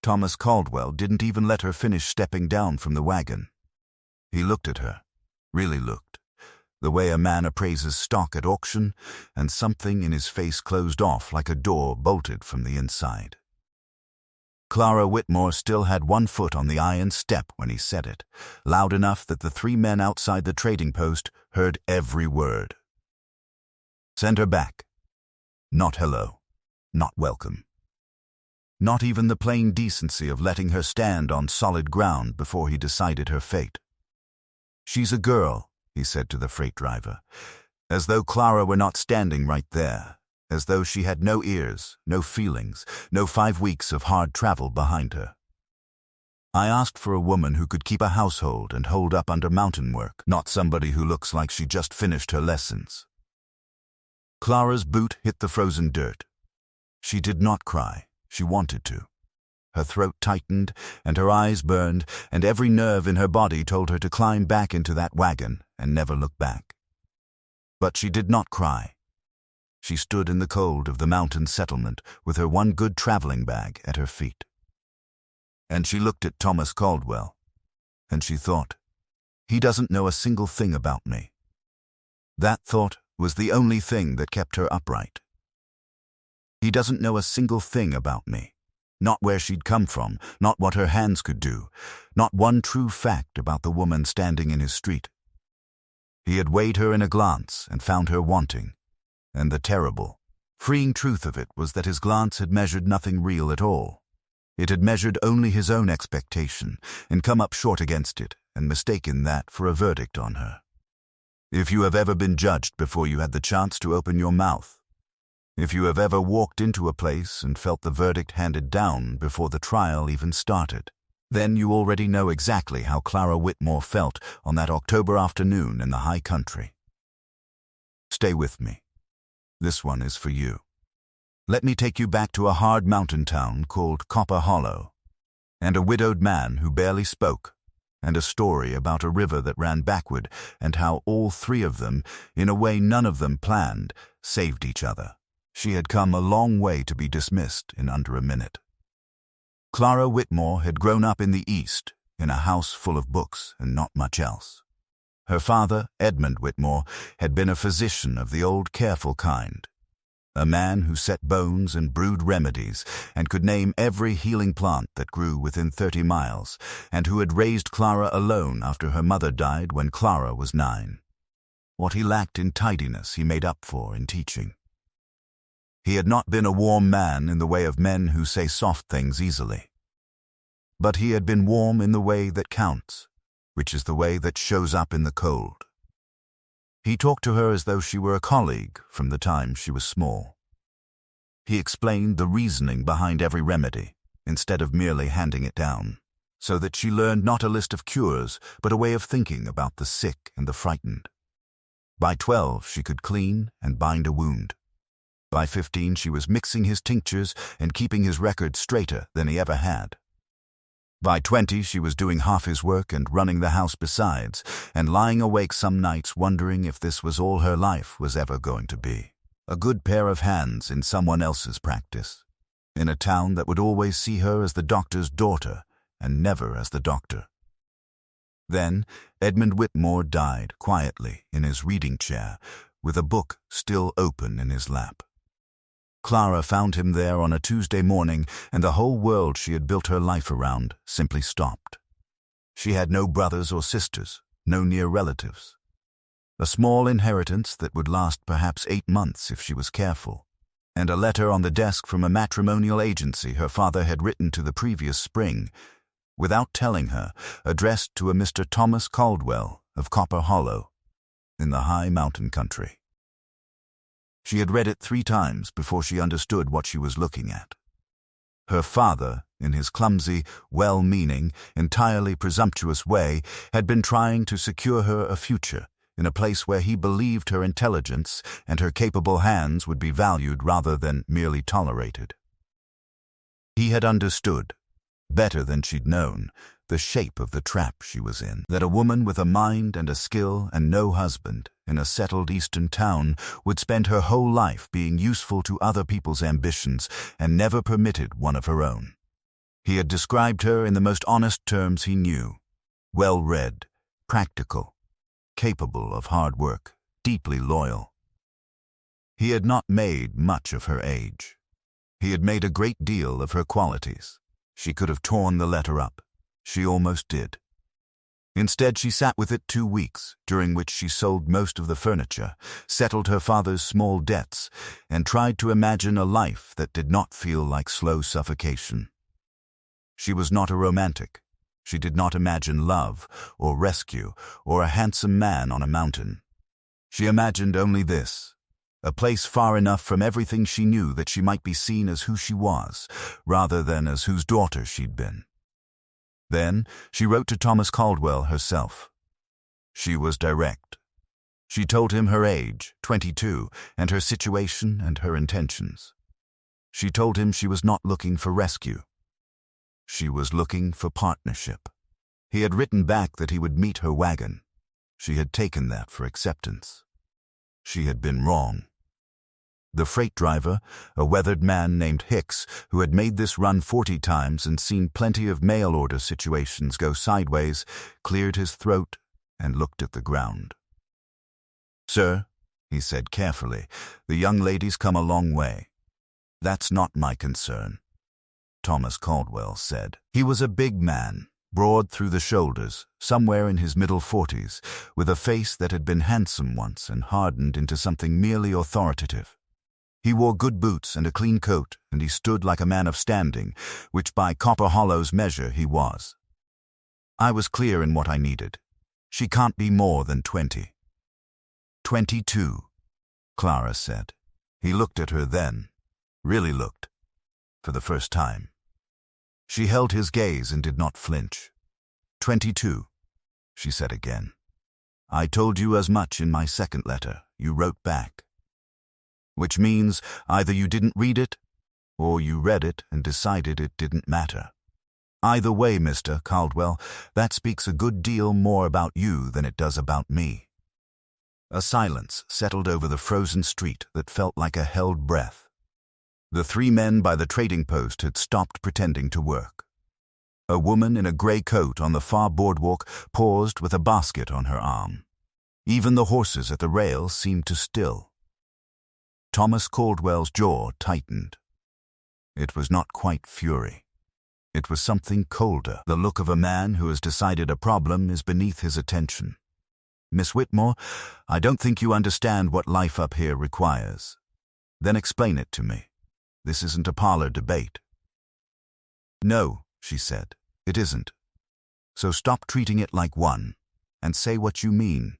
Thomas Caldwell didn't even let her finish stepping down from the wagon. He looked at her, really looked, the way a man appraises stock at auction, and something in his face closed off like a door bolted from the inside. Clara Whitmore still had one foot on the iron step when he said it, loud enough that the 3 men outside the trading post heard every word. Send her back. Not hello. Not welcome. Not even the plain decency of letting her stand on solid ground before he decided her fate. She's a girl, he said to the freight driver, as though Clara were not standing right there, as though she had no ears, no feelings, no 5 weeks of hard travel behind her. I asked for a woman who could keep a household and hold up under mountain work, not somebody who looks like she just finished her lessons. Clara's boot hit the frozen dirt. She did not cry. She wanted to. Her throat tightened, and her eyes burned, and every nerve in her body told her to climb back into that wagon and never look back. But she did not cry. She stood in the cold of the mountain settlement with her one good traveling bag at her feet. And she looked at Thomas Caldwell, and she thought, he doesn't know a single thing about me. That thought was the only thing that kept her upright. He doesn't know a single thing about me. Not where she'd come from, not what her hands could do, not one true fact about the woman standing in his street. He had weighed her in a glance and found her wanting, and the terrible, freeing truth of it was that his glance had measured nothing real at all. It had measured only his own expectation, and come up short against it, and mistaken that for a verdict on her. If you have ever been judged before you had the chance to open your mouth, if you have ever walked into a place and felt the verdict handed down before the trial even started, then you already know exactly how Clara Whitmore felt on that October afternoon in the high country. Stay with me. This one is for you. Let me take you back to a hard mountain town called Copper Hollow, and a widowed man who barely spoke, and a story about a river that ran backward, and how all 3 of them, in a way none of them planned, saved each other. She had come a long way to be dismissed in under a minute. Clara Whitmore had grown up in the East, in a house full of books and not much else. Her father, Edmund Whitmore, had been a physician of the old careful kind, a man who set bones and brewed remedies and could name every healing plant that grew within 30 miles, and who had raised Clara alone after her mother died when Clara was 9. What he lacked in tidiness he made up for in teaching. He had not been a warm man in the way of men who say soft things easily. But he had been warm in the way that counts, which is the way that shows up in the cold. He talked to her as though she were a colleague from the time she was small. He explained the reasoning behind every remedy, instead of merely handing it down, so that she learned not a list of cures, but a way of thinking about the sick and the frightened. By 12, she could clean and bind a wound. By 15, she was mixing his tinctures and keeping his record straighter than he ever had. By 20, she was doing half his work and running the house besides, and lying awake some nights wondering if this was all her life was ever going to be. A good pair of hands in someone else's practice, in a town that would always see her as the doctor's daughter and never as the doctor. Then Edmund Whitmore died quietly in his reading chair, with a book still open in his lap. Clara found him there on a Tuesday morning, and the whole world she had built her life around simply stopped. She had no brothers or sisters, no near relatives. A small inheritance that would last perhaps 8 months if she was careful, and a letter on the desk from a matrimonial agency her father had written to the previous spring, without telling her, addressed to a Mr. Thomas Caldwell of Copper Hollow, in the high mountain country. She had read it 3 times before she understood what she was looking at. Her father, in his clumsy, well-meaning, entirely presumptuous way, had been trying to secure her a future in a place where he believed her intelligence and her capable hands would be valued rather than merely tolerated. He had understood, better than she'd known, the shape of the trap she was in, that a woman with a mind and a skill and no husband in a settled eastern town would spend her whole life being useful to other people's ambitions and never permitted one of her own. He had described her in the most honest terms he knew. Well-read, practical, capable of hard work, deeply loyal. He had not made much of her age. He had made a great deal of her qualities. She could have torn the letter up. She almost did. Instead, she sat with it 2 weeks, during which she sold most of the furniture, settled her father's small debts, and tried to imagine a life that did not feel like slow suffocation. She was not a romantic. She did not imagine love, or rescue, or a handsome man on a mountain. She imagined only this: a place far enough from everything she knew that she might be seen as who she was, rather than as whose daughter she'd been. Then she wrote to Thomas Caldwell herself. She was direct. She told him her age, 22, and her situation and her intentions. She told him she was not looking for rescue. She was looking for partnership. He had written back that he would meet her wagon. She had taken that for acceptance. She had been wrong. The freight driver, a weathered man named Hicks, who had made this run 40 times and seen plenty of mail-order situations go sideways, cleared his throat and looked at the ground. "Sir," he said carefully, "the young lady's come a long way." "That's not my concern," Thomas Caldwell said. He was a big man, broad through the shoulders, somewhere in his middle 40s, with a face that had been handsome once and hardened into something merely authoritative. He wore good boots and a clean coat, and he stood like a man of standing, which by Copper Hollow's measure he was. I was clear in what I needed. She can't be more than 20. 22, Clara said. He looked at her then, really looked, for the first time. She held his gaze and did not flinch. 22, she said again. I told you as much in my second letter. You wrote back. Which means either you didn't read it, or you read it and decided it didn't matter. Either way, Mr. Caldwell, that speaks a good deal more about you than it does about me. A silence settled over the frozen street that felt like a held breath. The 3 men by the trading post had stopped pretending to work. A woman in a gray coat on the far boardwalk paused with a basket on her arm. Even the horses at the rail seemed to still. Thomas Caldwell's jaw tightened. It was not quite fury. It was something colder, the look of a man who has decided a problem is beneath his attention. Miss Whitmore, I don't think you understand what life up here requires. Then explain it to me. This isn't a parlor debate. No, she said, it isn't. So stop treating it like one, and say what you mean.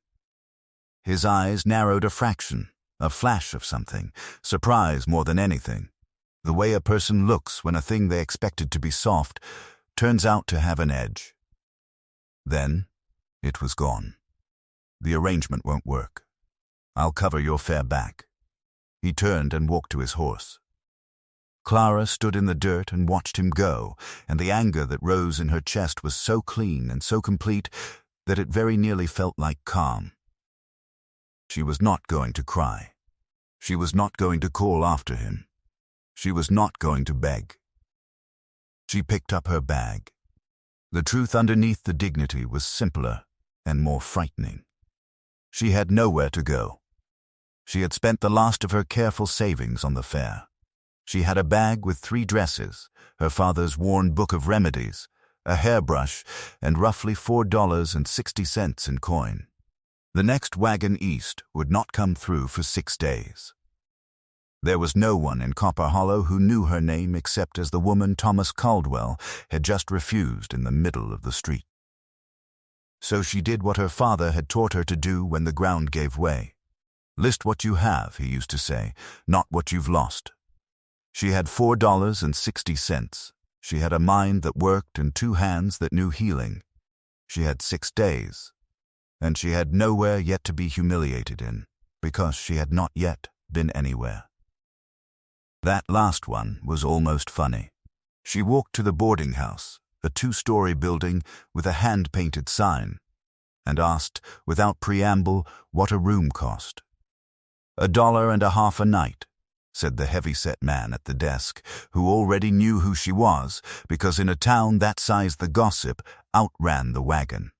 His eyes narrowed a fraction. A flash of something, surprise more than anything. The way a person looks when a thing they expected to be soft turns out to have an edge. Then, it was gone. The arrangement won't work. I'll cover your fare back. He turned and walked to his horse. Clara stood in the dirt and watched him go, and the anger that rose in her chest was so clean and so complete that it very nearly felt like calm. She was not going to cry. She was not going to call after him. She was not going to beg. She picked up her bag. The truth underneath the dignity was simpler and more frightening. She had nowhere to go. She had spent the last of her careful savings on the fare. She had a bag with 3 dresses, her father's worn book of remedies, a hairbrush, and roughly $4.60 in coin. The next wagon east would not come through for 6 days. There was no one in Copper Hollow who knew her name except as the woman Thomas Caldwell had just refused in the middle of the street. So she did what her father had taught her to do when the ground gave way. List what you have, he used to say, not what you've lost. She had $4.60. She had a mind that worked and 2 hands that knew healing. She had 6 days. And she had nowhere yet to be humiliated in, because she had not yet been anywhere. That last one was almost funny. She walked to the boarding house, a 2-story building with a hand-painted sign, and asked, without preamble, what a room cost. $1.50 a night, said the heavy-set man at the desk, who already knew who she was, because in a town that size the gossip outran the wagon.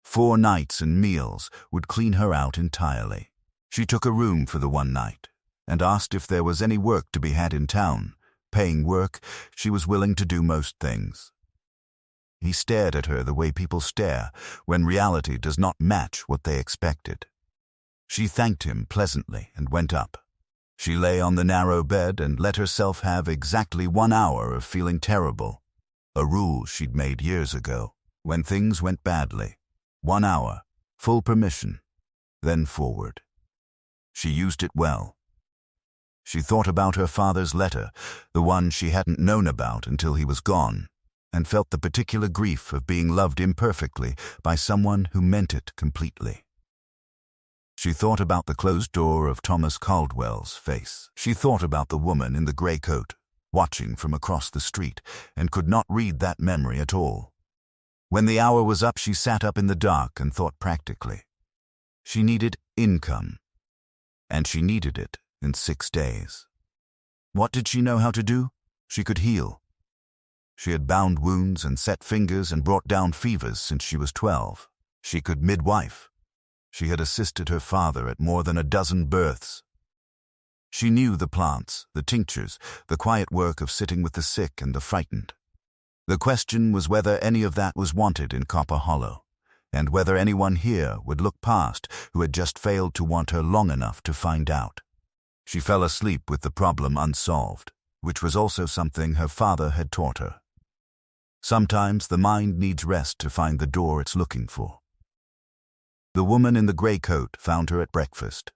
4 nights and meals would clean her out entirely. She took a room for the one night, and asked if there was any work to be had in town. Paying work, she was willing to do most things. He stared at her the way people stare when reality does not match what they expected. She thanked him pleasantly and went up. She lay on the narrow bed and let herself have exactly 1 hour of feeling terrible, a rule she'd made years ago, when things went badly. 1 hour, full permission, then forward. She used it well. She thought about her father's letter, the one she hadn't known about until he was gone, and felt the particular grief of being loved imperfectly by someone who meant it completely. She thought about the closed door of Thomas Caldwell's face. She thought about the woman in the gray coat, watching from across the street, and could not read that memory at all. When the hour was up, she sat up in the dark and thought practically. She needed income, and she needed it in 6 days. What did she know how to do? She could heal. She had bound wounds and set fingers and brought down fevers since she was 12. She could midwife. She had assisted her father at more than a dozen births. She knew the plants, the tinctures, the quiet work of sitting with the sick and the frightened. The question was whether any of that was wanted in Copper Hollow, and whether anyone here would look past who had just failed to want her long enough to find out. She fell asleep with the problem unsolved, which was also something her father had taught her. Sometimes the mind needs rest to find the door it's looking for. The woman in the gray coat found her at breakfast.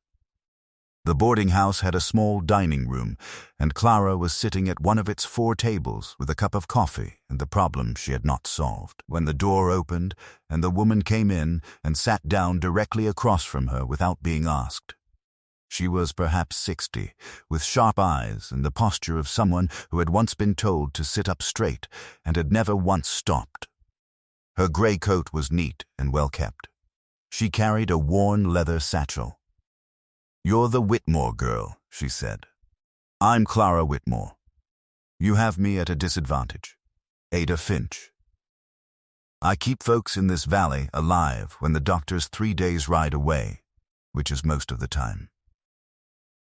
The boarding house had a small dining room, and Clara was sitting at one of its 4 tables with a cup of coffee and the problem she had not solved, when the door opened and the woman came in and sat down directly across from her without being asked. She was perhaps 60, with sharp eyes and the posture of someone who had once been told to sit up straight and had never once stopped. Her gray coat was neat and well kept. She carried a worn leather satchel. "You're the Whitmore girl," she said. "I'm Clara Whitmore. You have me at a disadvantage. Ada Finch. I keep folks in this valley alive when the doctor's 3 days' ride away, which is most of the time."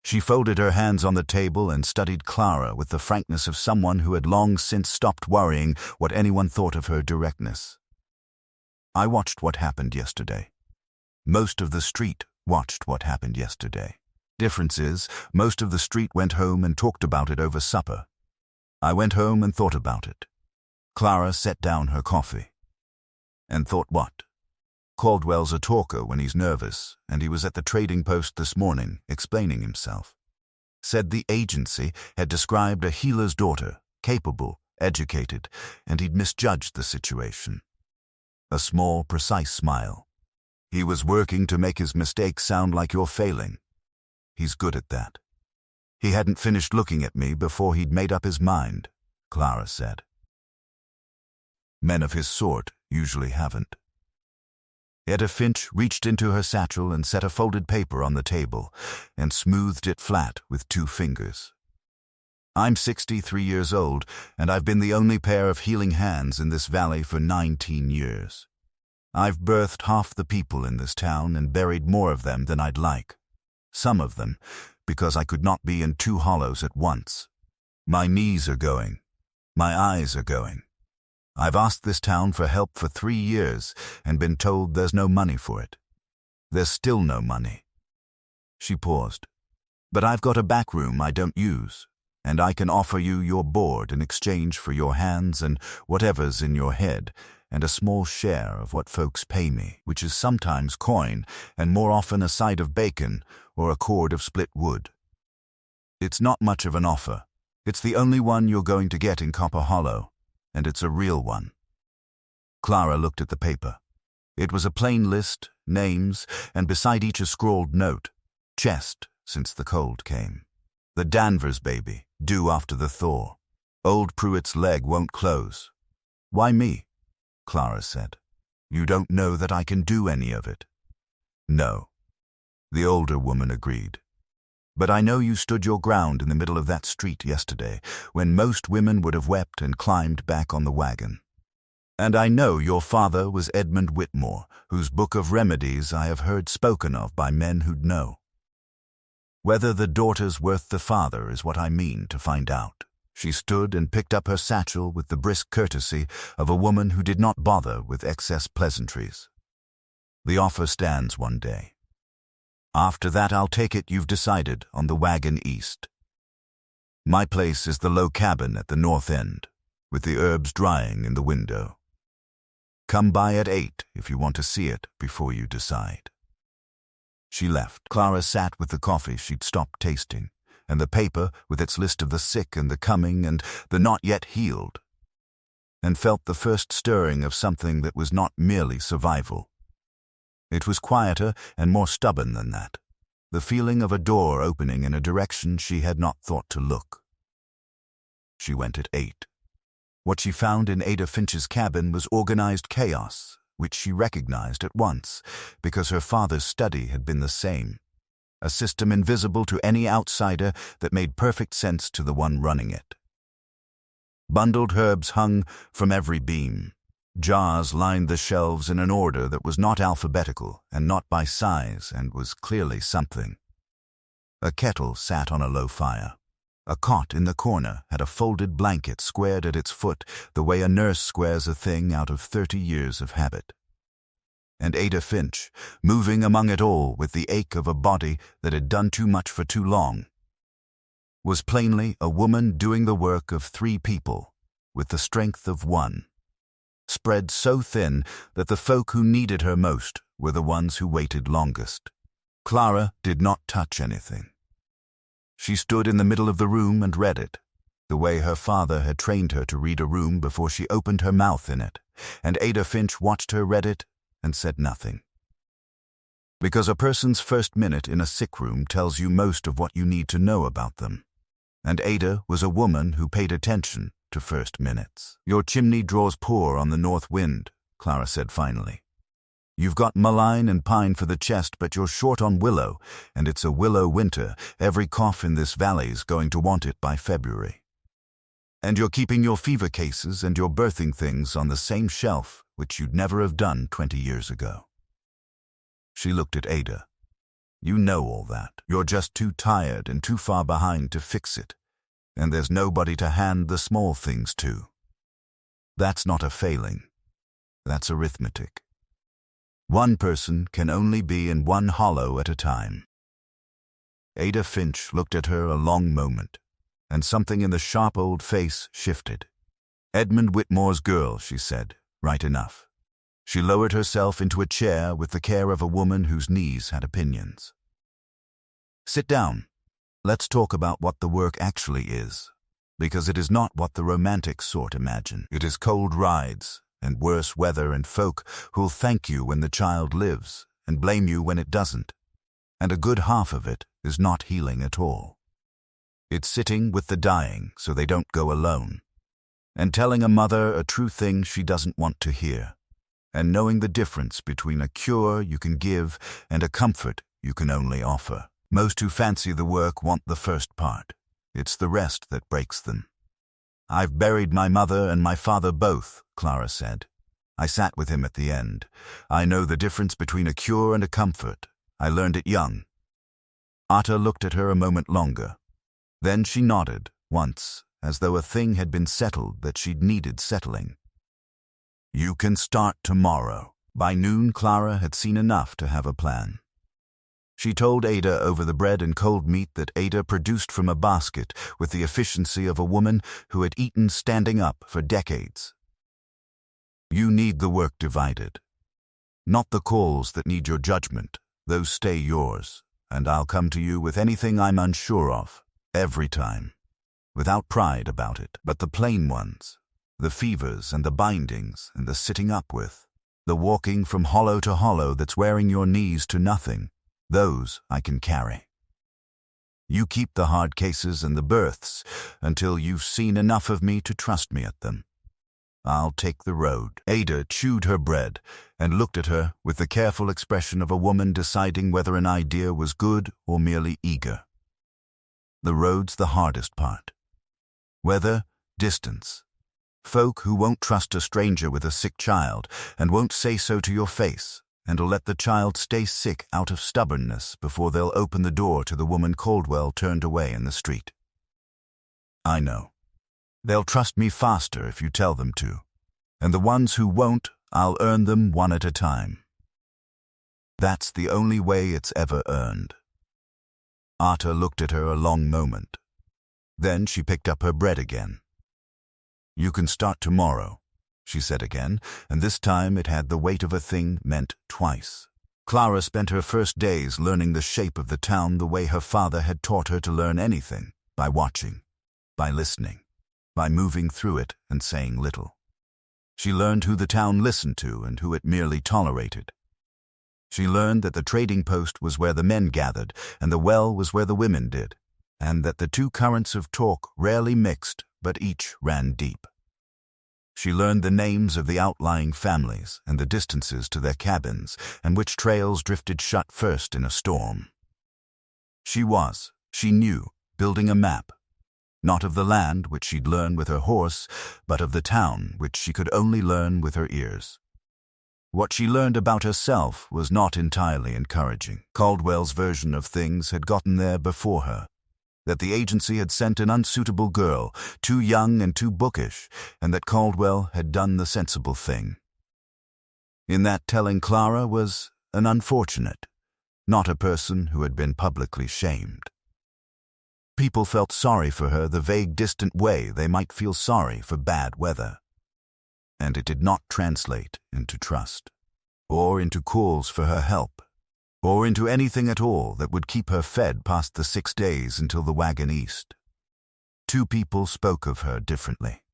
She folded her hands on the table and studied Clara with the frankness of someone who had long since stopped worrying what anyone thought of her directness. "I watched what happened yesterday. Most of the street watched what happened yesterday. Difference is, most of the street went home and talked about it over supper. I went home and thought about it." Clara set down her coffee. "And thought what?" "Caldwell's a talker when he's nervous, and he was at the trading post this morning, explaining himself. Said the agency had described a healer's daughter, capable, educated, and he'd misjudged the situation." A small, precise smile. "He was working to make his mistake sound like you're failing. He's good at that." "He hadn't finished looking at me before he'd made up his mind," Clara said. "Men of his sort usually haven't." Ada Finch reached into her satchel and set a folded paper on the table and smoothed it flat with 2 fingers. "I'm 63 years old, and I've been the only pair of healing hands in this valley for 19 years. I've birthed half the people in this town and buried more of them than I'd like. Some of them, because I could not be in 2 hollows at once. My knees are going. My eyes are going. I've asked this town for help for 3 years and been told there's no money for it. There's still no money." She paused. "But I've got a back room I don't use, and I can offer you your board in exchange for your hands and whatever's in your head, and a small share of what folks pay me, which is sometimes coin and more often a side of bacon or a cord of split wood. It's not much of an offer. It's the only one you're going to get in Copper Hollow, and it's a real one." Clara looked at the paper. It was a plain list, names, and beside each a scrawled note. Chest, since the cold came. The Danvers baby, due after the thaw. Old Pruitt's leg won't close. "Why me?" Clara said. "You don't know that I can do any of it." "No," the older woman agreed. But I know you stood your ground in the middle of that street yesterday, when most women would have wept and climbed back on the wagon. And I know your father was Edmund Whitmore, whose book of remedies I have heard spoken of by men who'd know. Whether the daughter's worth the father is what I mean to find out." She stood and picked up her satchel with the brisk courtesy of a woman who did not bother with excess pleasantries. "The offer stands one day. After that, I'll take it you've decided on the wagon east. My place is the low cabin at the north end, with the herbs drying in the window. Come by at 8 if you want to see it before you decide." She left. Clara sat with the coffee she'd stopped tasting, and the paper with its list of the sick and the coming and the not yet healed, and felt the first stirring of something that was not merely survival. It was quieter and more stubborn than that, the feeling of a door opening in a direction she had not thought to look. She went at 8. What she found in Ada Finch's cabin was organized chaos, which she recognized at once, because her father's study had been the same. A system invisible to any outsider that made perfect sense to the one running it. Bundled herbs hung from every beam. Jars lined the shelves in an order that was not alphabetical and not by size and was clearly something. A kettle sat on a low fire. A cot in the corner had a folded blanket squared at its foot the way a nurse squares a thing out of 30 years of habit. And Ada Finch, moving among it all with the ache of a body that had done too much for too long, was plainly a woman doing the work of 3 people with the strength of 1, spread so thin that the folk who needed her most were the ones who waited longest. Clara did not touch anything. She stood in the middle of the room and read it, the way her father had trained her to read a room before she opened her mouth in it, and Ada Finch watched her read it and said nothing. Because a person's first minute in a sick room tells you most of what you need to know about them, and Ada was a woman who paid attention to first minutes. "Your chimney draws poor on the north wind," Clara said finally. "You've got mullein and pine for the chest, but you're short on willow, and it's a willow winter. Every cough in this valley's going to want it by February. And you're keeping your fever cases and your birthing things on the same shelf, which you'd never have done 20 years ago." She looked at Ada. "You know all that. You're just too tired and too far behind to fix it, and there's nobody to hand the small things to. That's not a failing. That's arithmetic. One person can only be in one hollow at a time." Ada Finch looked at her a long moment, and something in the sharp old face shifted. "Edmund Whitmore's girl," she said, "right enough." She lowered herself into a chair with the care of a woman whose knees had opinions. "Sit down. Let's talk about what the work actually is, because it is not what the romantic sort imagine. It is cold rides, and worse weather and folk who'll thank you when the child lives and blame you when it doesn't. And a good half of it is not healing at all. It's sitting with the dying so they don't go alone, and telling a mother a true thing she doesn't want to hear, and knowing the difference between a cure you can give and a comfort you can only offer. Most who fancy the work want the first part. It's the rest that breaks them. I've buried my mother and my father both," Clara said. "I sat with him at the end. I know the difference between a cure and a comfort. I learned it young." Atta looked at her a moment longer. Then she nodded, once, as though a thing had been settled that she'd needed settling. "You can start tomorrow." By noon, Clara had seen enough to have a plan. She told Ada over the bread and cold meat that Ada produced from a basket with the efficiency of a woman who had eaten standing up for decades. "You need the work divided. Not the calls that need your judgment. Those stay yours, and I'll come to you with anything I'm unsure of, every time, without pride about it. But the plain ones, the fevers and the bindings and the sitting up with, the walking from hollow to hollow that's wearing your knees to nothing, those I can carry. You keep the hard cases and the births until you've seen enough of me to trust me at them. I'll take the road." Ada chewed her bread and looked at her with the careful expression of a woman deciding whether an idea was good or merely eager. The road's the hardest part. Weather, distance. Folk who won't trust a stranger with a sick child and won't say so to your face, and'll let the child stay sick out of stubbornness before they'll open the door to the woman Caldwell turned away in the street. I know. They'll trust me faster if you tell them to, and the ones who won't, I'll earn them one at a time. That's the only way it's ever earned. Arta looked at her a long moment. Then she picked up her bread again. You can start tomorrow, she said again, and this time it had the weight of a thing meant twice. Clara spent her first days learning the shape of the town the way her father had taught her to learn anything, by watching, by listening, by moving through it and saying little. She learned who the town listened to and who it merely tolerated. She learned that the trading post was where the men gathered and the well was where the women did, and that the two currents of talk rarely mixed, but each ran deep. She learned the names of the outlying families and the distances to their cabins and which trails drifted shut first in a storm. She knew, building a map, not of the land which she'd learn with her horse, but of the town which she could only learn with her ears. What she learned about herself was not entirely encouraging. Caldwell's version of things had gotten there before her, that the agency had sent an unsuitable girl, too young and too bookish, and that Caldwell had done the sensible thing. In that telling Clara was an unfortunate, not a person who had been publicly shamed. People felt sorry for her the vague, distant way they might feel sorry for bad weather. And it did not translate into trust, or into calls for her help, or into anything at all that would keep her fed past the 6 days until the wagon east. Two people spoke of her differently.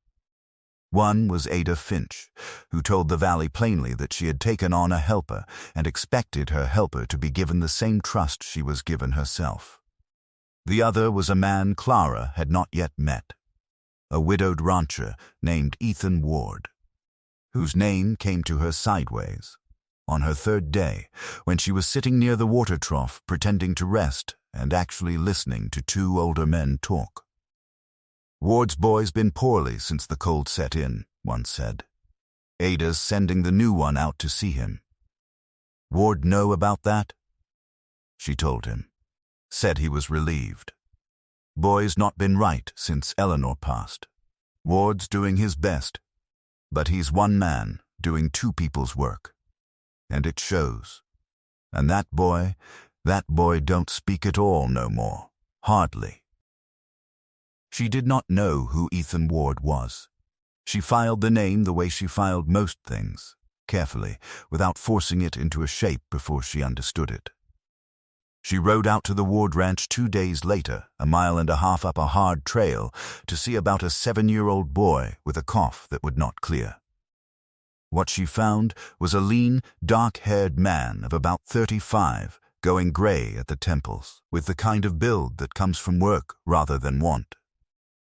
One was Ada Finch, who told the valley plainly that she had taken on a helper and expected her helper to be given the same trust she was given herself. The other was a man Clara had not yet met, a widowed rancher named Ethan Ward, whose name came to her sideways, on her 3rd day, when she was sitting near the water trough pretending to rest and actually listening to 2 older men talk. Ward's boy's been poorly since the cold set in, one said. Ada's sending the new one out to see him. Ward know about that? She told him. Said he was relieved. Boy's not been right since Eleanor passed. Ward's doing his best, but he's one man doing 2 people's work. And it shows. And that boy don't speak at all no more, hardly. She did not know who Ethan Ward was. She filed the name the way she filed most things, carefully, without forcing it into a shape before she understood it. She rode out to the Ward ranch 2 days later, a mile and a half up a hard trail, to see about a 7-year-old boy with a cough that would not clear. What she found was a lean, dark-haired man of about 35, going gray at the temples, with the kind of build that comes from work rather than want,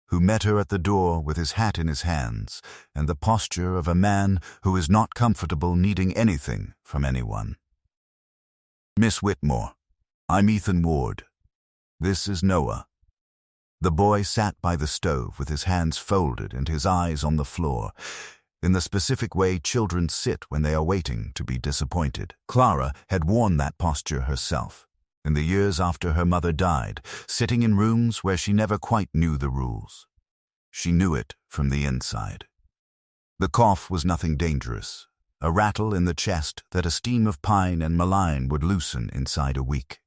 who met her at the door with his hat in his hands and the posture of a man who is not comfortable needing anything from anyone. Miss Whitmore, I'm Ethan Ward. This is Noah. The boy sat by the stove with his hands folded and his eyes on the floor, in the specific way children sit when they are waiting to be disappointed. Clara had worn that posture herself, in the years after her mother died, sitting in rooms where she never quite knew the rules. She knew it from the inside. The cough was nothing dangerous, a rattle in the chest that a steam of pine and mullein would loosen inside a week.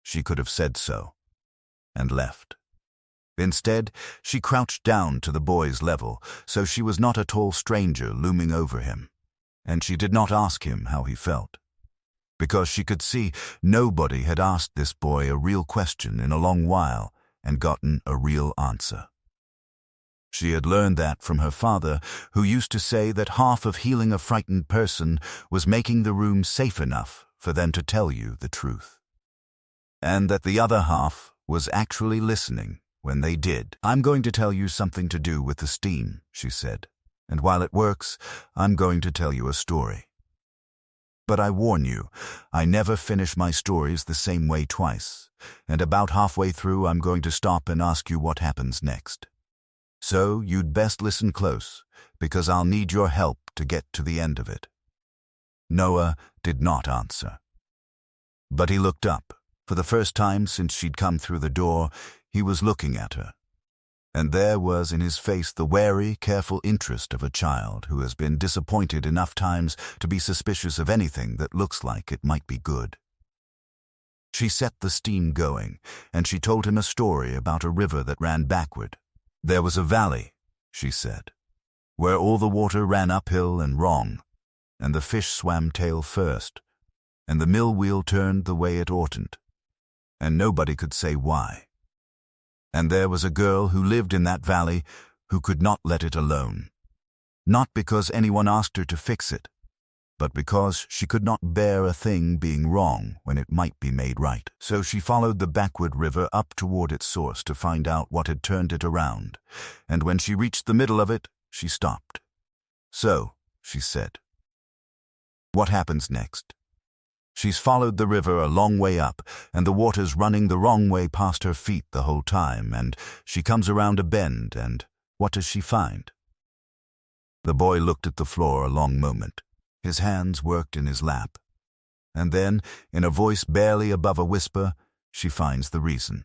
She could have said so, and left. Instead, she crouched down to the boy's level, so she was not a tall stranger looming over him, and she did not ask him how he felt, because she could see nobody had asked this boy a real question in a long while and gotten a real answer. She had learned that from her father, who used to say that half of healing a frightened person was making the room safe enough for them to tell you the truth, and that the other half was actually listening when they did. I'm going to tell you something to do with the steam, she said, and while it works, I'm going to tell you a story. But I warn you, I never finish my stories the same way twice, and about halfway through I'm going to stop and ask you what happens next. So you'd best listen close, because I'll need your help to get to the end of it." Noah did not answer. But he looked up. For the first time since she'd come through the door, he was looking at her. And there was in his face the wary, careful interest of a child who has been disappointed enough times to be suspicious of anything that looks like it might be good. She set the steam going, and she told him a story about a river that ran backward. "There was a valley," she said, "where all the water ran uphill and wrong, and the fish swam tail first, and the mill wheel turned the way it oughtn't, and nobody could say why. And there was a girl who lived in that valley who could not let it alone, not because anyone asked her to fix it, but because she could not bear a thing being wrong when it might be made right. So she followed the backward river up toward its source to find out what had turned it around, and when she reached the middle of it, she stopped. 'So,' she said, 'what happens next?' She's followed the river a long way up, and the water's running the wrong way past her feet the whole time, and she comes around a bend, and what does she find?" The boy looked at the floor a long moment. His hands worked in his lap. And then, in a voice barely above a whisper, she finds the reason.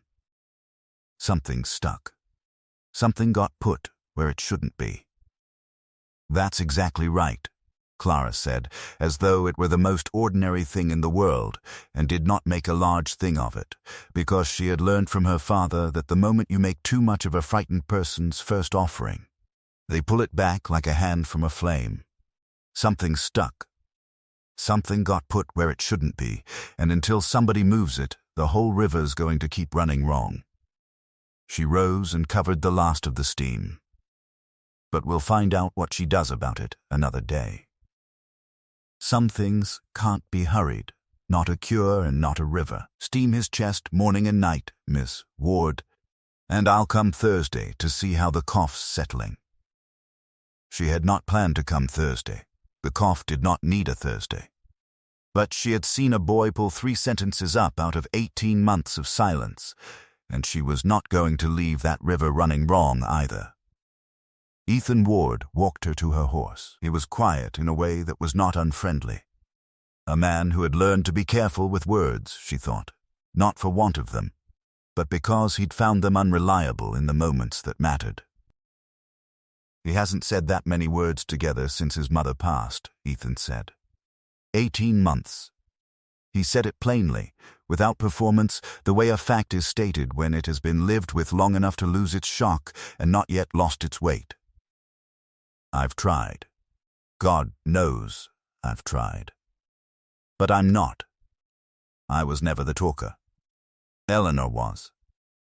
Something stuck. Something got put where it shouldn't be. "That's exactly right," Clara said, as though it were the most ordinary thing in the world, and did not make a large thing of it, because she had learned from her father that the moment you make too much of a frightened person's first offering, they pull it back like a hand from a flame. Something stuck. Something got put where it shouldn't be, and until somebody moves it, the whole river's going to keep running wrong. She rose and covered the last of the steam. But we'll find out what she does about it another day. Some things can't be hurried, not a cure and not a river. Steam his chest morning and night, Miss Ward, and I'll come Thursday to see how the cough's settling." She had not planned to come Thursday. The cough did not need a Thursday. But she had seen a boy pull 3 sentences up out of 18 months of silence, and she was not going to leave that river running wrong either. Ethan Ward walked her to her horse. He was quiet in a way that was not unfriendly. A man who had learned to be careful with words, she thought, not for want of them, but because he'd found them unreliable in the moments that mattered. "He hasn't said that many words together since his mother passed," Ethan said. 18 months. He said it plainly, without performance, the way a fact is stated when it has been lived with long enough to lose its shock and not yet lost its weight. "I've tried. God knows I've tried. But I'm not. I was never the talker. Eleanor was.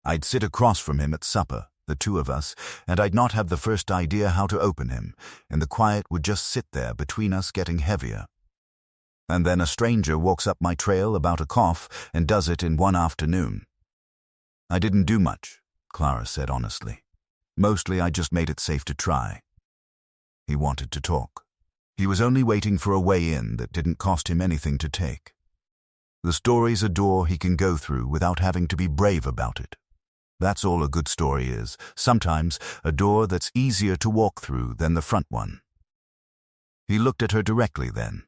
I'd sit across from him at supper, the two of us, and I'd not have the first idea how to open him, and the quiet would just sit there between us getting heavier. And then a stranger walks up my trail about a cough and does it in one afternoon. I didn't do much," Clara said honestly. "Mostly I just made it safe to try." He wanted to talk. He was only waiting for a way in that didn't cost him anything to take. The story's a door he can go through without having to be brave about it. That's all a good story is, sometimes a door that's easier to walk through than the front one. He looked at her directly then,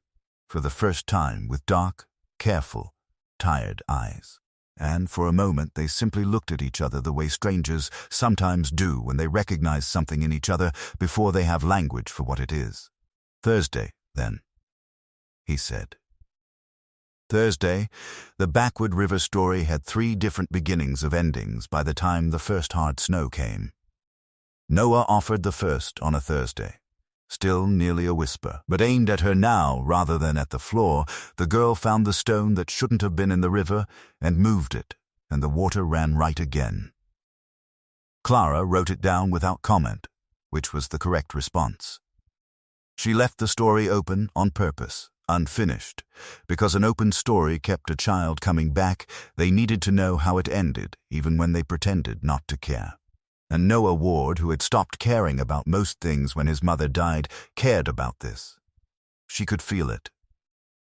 for the first time with dark, careful, tired eyes. And for a moment they simply looked at each other the way strangers sometimes do when they recognize something in each other before they have language for what it is. "Thursday, then," he said. Thursday, the backward river story had 3 different beginnings of endings by the time the first hard snow came. Noah offered the first on a Thursday, still nearly a whisper, but aimed at her now rather than at the floor. The girl found the stone that shouldn't have been in the river and moved it, and the water ran right again. Clara wrote it down without comment, which was the correct response. She left the story open on purpose, unfinished, because an open story kept a child coming back. They needed to know how it ended, even when they pretended not to care. And Noah Ward, who had stopped caring about most things when his mother died, cared about this. She could feel it.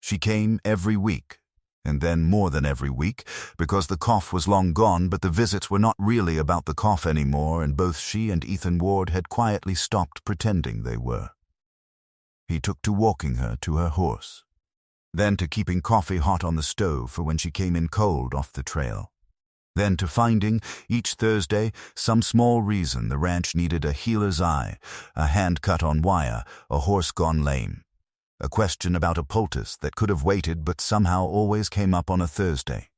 She came every week, and then more than every week, because the cough was long gone, but the visits were not really about the cough anymore, and both she and Ethan Ward had quietly stopped pretending they were. He took to walking her to her horse, then to keeping coffee hot on the stove for when she came in cold off the trail, then to finding, each Thursday, some small reason the ranch needed a healer's eye, a hand cut on wire, a horse gone lame. A question about a poultice that could have waited but somehow always came up on a Thursday.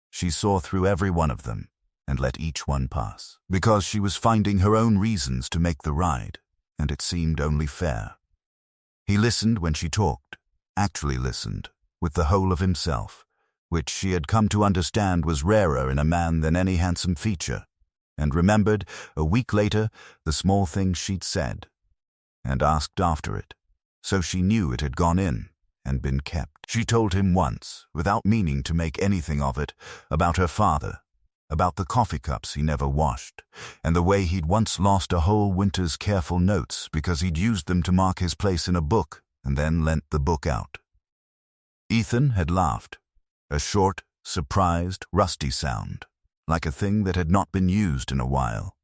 She saw through every one of them and let each one pass, because she was finding her own reasons to make the ride, and it seemed only fair. He listened when she talked, actually listened, with the whole of himself, which she had come to understand was rarer in a man than any handsome feature, and remembered, a week later, the small things she'd said, and asked after it. So she knew it had gone in and been kept. She told him once, without meaning to make anything of it, about her father, about the coffee cups he never washed, and the way he'd once lost a whole winter's careful notes because he'd used them to mark his place in a book and then lent the book out. Ethan had laughed, a short, surprised, rusty sound, like a thing that had not been used in a while,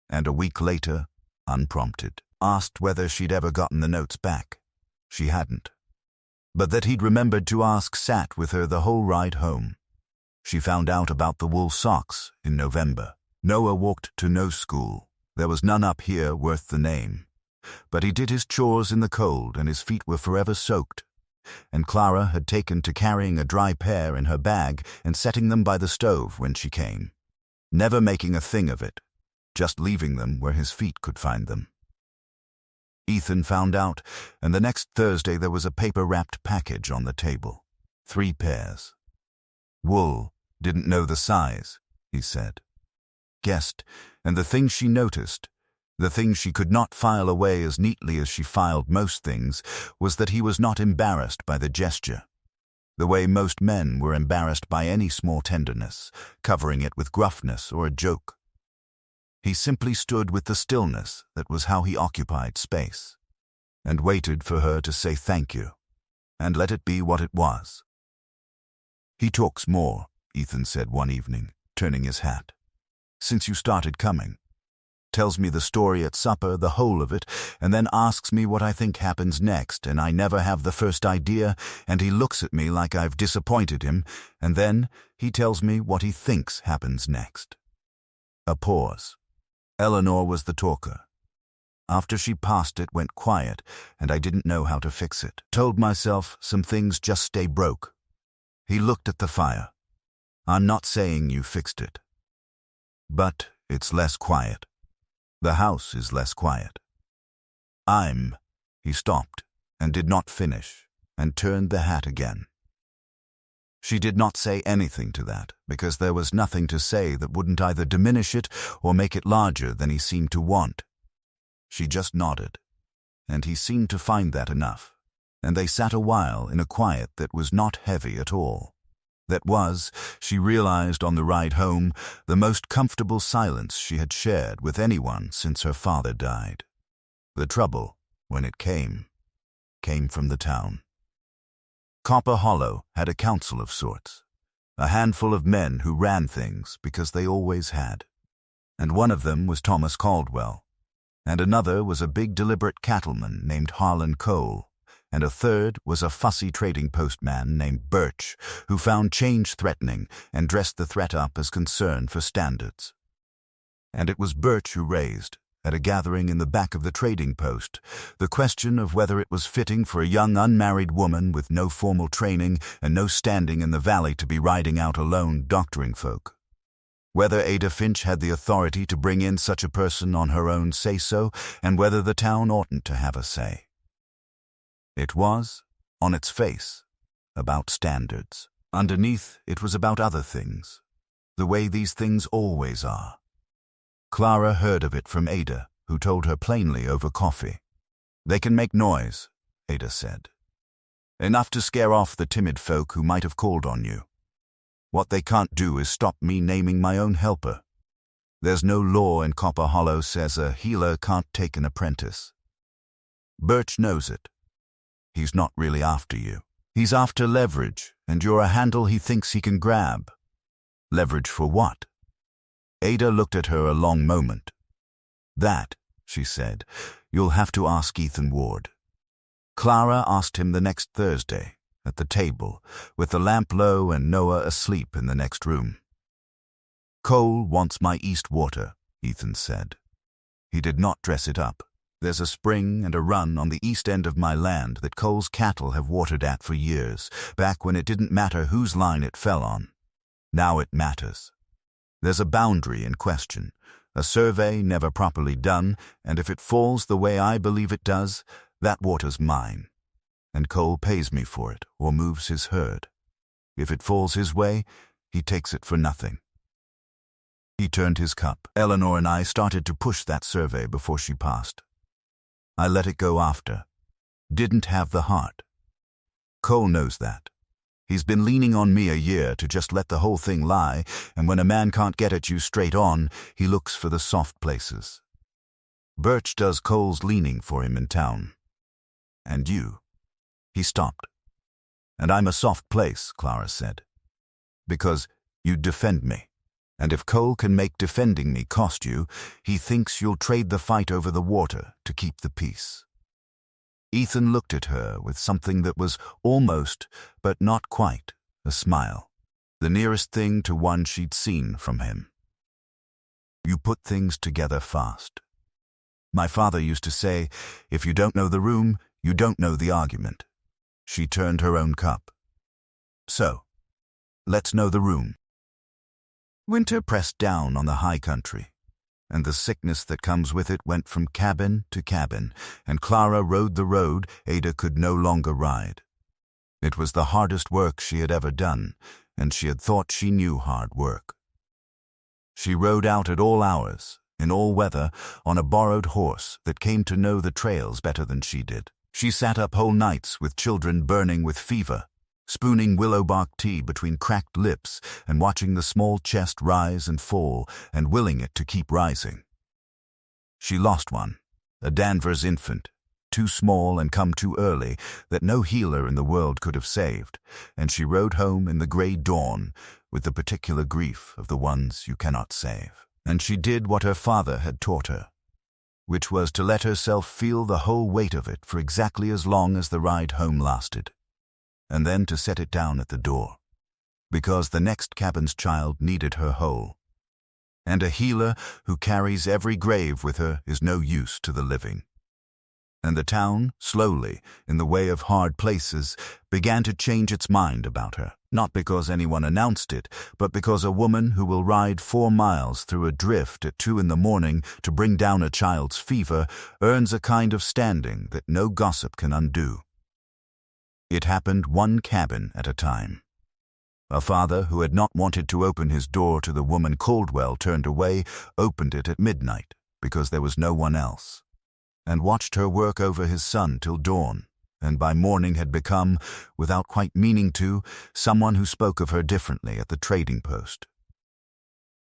and a week later, unprompted, asked whether she'd ever gotten the notes back. She hadn't. But that he'd remembered to ask sat with her the whole ride home. She found out about the wool socks in November. Noah walked to no school. There was none up here worth the name. But he did his chores in the cold and his feet were forever soaked. And Clara had taken to carrying a dry pair in her bag and setting them by the stove when she came, never making a thing of it, just leaving them where his feet could find them. Ethan found out, and the next Thursday there was a paper-wrapped package on the table. 3 pairs. Wool, didn't know the size, he said. Guessed, and the thing she noticed, the thing she could not file away as neatly as she filed most things, was that he was not embarrassed by the gesture, the way most men were embarrassed by any small tenderness, covering it with gruffness or a joke. He simply stood with the stillness that was how he occupied space, and waited for her to say thank you, and let it be what it was. He talks more, Ethan said one evening, turning his hat, since you started coming. Tells me the story at supper, the whole of it, and then asks me what I think happens next, and I never have the first idea, and he looks at me like I've disappointed him, and then he tells me what he thinks happens next. A pause. Eleanor was the talker. After she passed it went quiet, and I didn't know how to fix it. Told myself some things just stay broke. He looked at the fire. I'm not saying you fixed it. But it's less quiet. The house is less quiet. He stopped, and did not finish, and turned the hat again. She did not say anything to that, because there was nothing to say that wouldn't either diminish it or make it larger than he seemed to want. She just nodded, and he seemed to find that enough, and they sat a while in a quiet that was not heavy at all. That was, she realized on the ride home, the most comfortable silence she had shared with anyone since her father died. The trouble, when it came from the town. Copper Hollow had a council of sorts, a handful of men who ran things because they always had. And one of them was Thomas Caldwell, and another was a big deliberate cattleman named Harlan Cole, and a third was a fussy trading postman named Birch, who found change threatening and dressed the threat up as concern for standards. And it was Birch who raised, at a gathering in the back of the trading post, the question of whether it was fitting for a young unmarried woman with no formal training and no standing in the valley to be riding out alone doctoring folk. Whether Ada Finch had the authority to bring in such a person on her own say-so, and whether the town oughtn't to have a say. It was, on its face, about standards. Underneath, it was about other things, the way these things always are. Clara heard of it from Ada, who told her plainly over coffee. They can make noise, Ada said. Enough to scare off the timid folk who might have called on you. What they can't do is stop me naming my own helper. There's no law in Copper Hollow says a healer can't take an apprentice. Birch knows it. He's not really after you. He's after leverage, and you're a handle he thinks he can grab. Leverage for what? Ada looked at her a long moment. That, she said, you'll have to ask Ethan Ward. Clara asked him the next Thursday, at the table, with the lamp low and Noah asleep in the next room. Cole wants my East water, Ethan said. He did not dress it up. There's a spring and a run on the east end of my land that Cole's cattle have watered at for years, back when it didn't matter whose line it fell on. Now it matters. There's a boundary in question, a survey never properly done, and if it falls the way I believe it does, that water's mine. And Cole pays me for it, or moves his herd. If it falls his way, he takes it for nothing. He turned his cup. Eleanor and I started to push that survey before she passed. I let it go after. Didn't have the heart. Cole knows that. He's been leaning on me a year to just let the whole thing lie, and when a man can't get at you straight on, he looks for the soft places. Birch does Cole's leaning for him in town. And you. He stopped. And I'm a soft place, Clara said. Because you'd defend me. And if Cole can make defending me cost you, he thinks you'll trade the fight over the water to keep the peace. Ethan looked at her with something that was almost, but not quite, a smile, the nearest thing to one she'd seen from him. You put things together fast. My father used to say, if you don't know the room, you don't know the argument. She turned her own cup. So, let's know the room. Winter pressed down on the high country, and the sickness that comes with it went from cabin to cabin, and Clara rode the road Ada could no longer ride. It was the hardest work she had ever done, and she had thought she knew hard work. She rode out at all hours, in all weather, on a borrowed horse that came to know the trails better than she did. She sat up whole nights with children burning with fever, spooning willow bark tea between cracked lips and watching the small chest rise and fall and willing it to keep rising. She lost one, a Danvers infant, too small and come too early that no healer in the world could have saved, and she rode home in the grey dawn with the particular grief of the ones you cannot save. And she did what her father had taught her, which was to let herself feel the whole weight of it for exactly as long as the ride home lasted, and then to set it down at the door, because the next cabin's child needed her whole. And a healer who carries every grave with her is no use to the living. And the town, slowly, in the way of hard places, began to change its mind about her, not because anyone announced it, but because a woman who will ride 4 miles through a drift at 2 a.m. to bring down a child's fever earns a kind of standing that no gossip can undo. It happened one cabin at a time. A father who had not wanted to open his door to the woman Caldwell turned away, opened it at midnight, because there was no one else, and watched her work over his son till dawn, and by morning had become, without quite meaning to, someone who spoke of her differently at the trading post.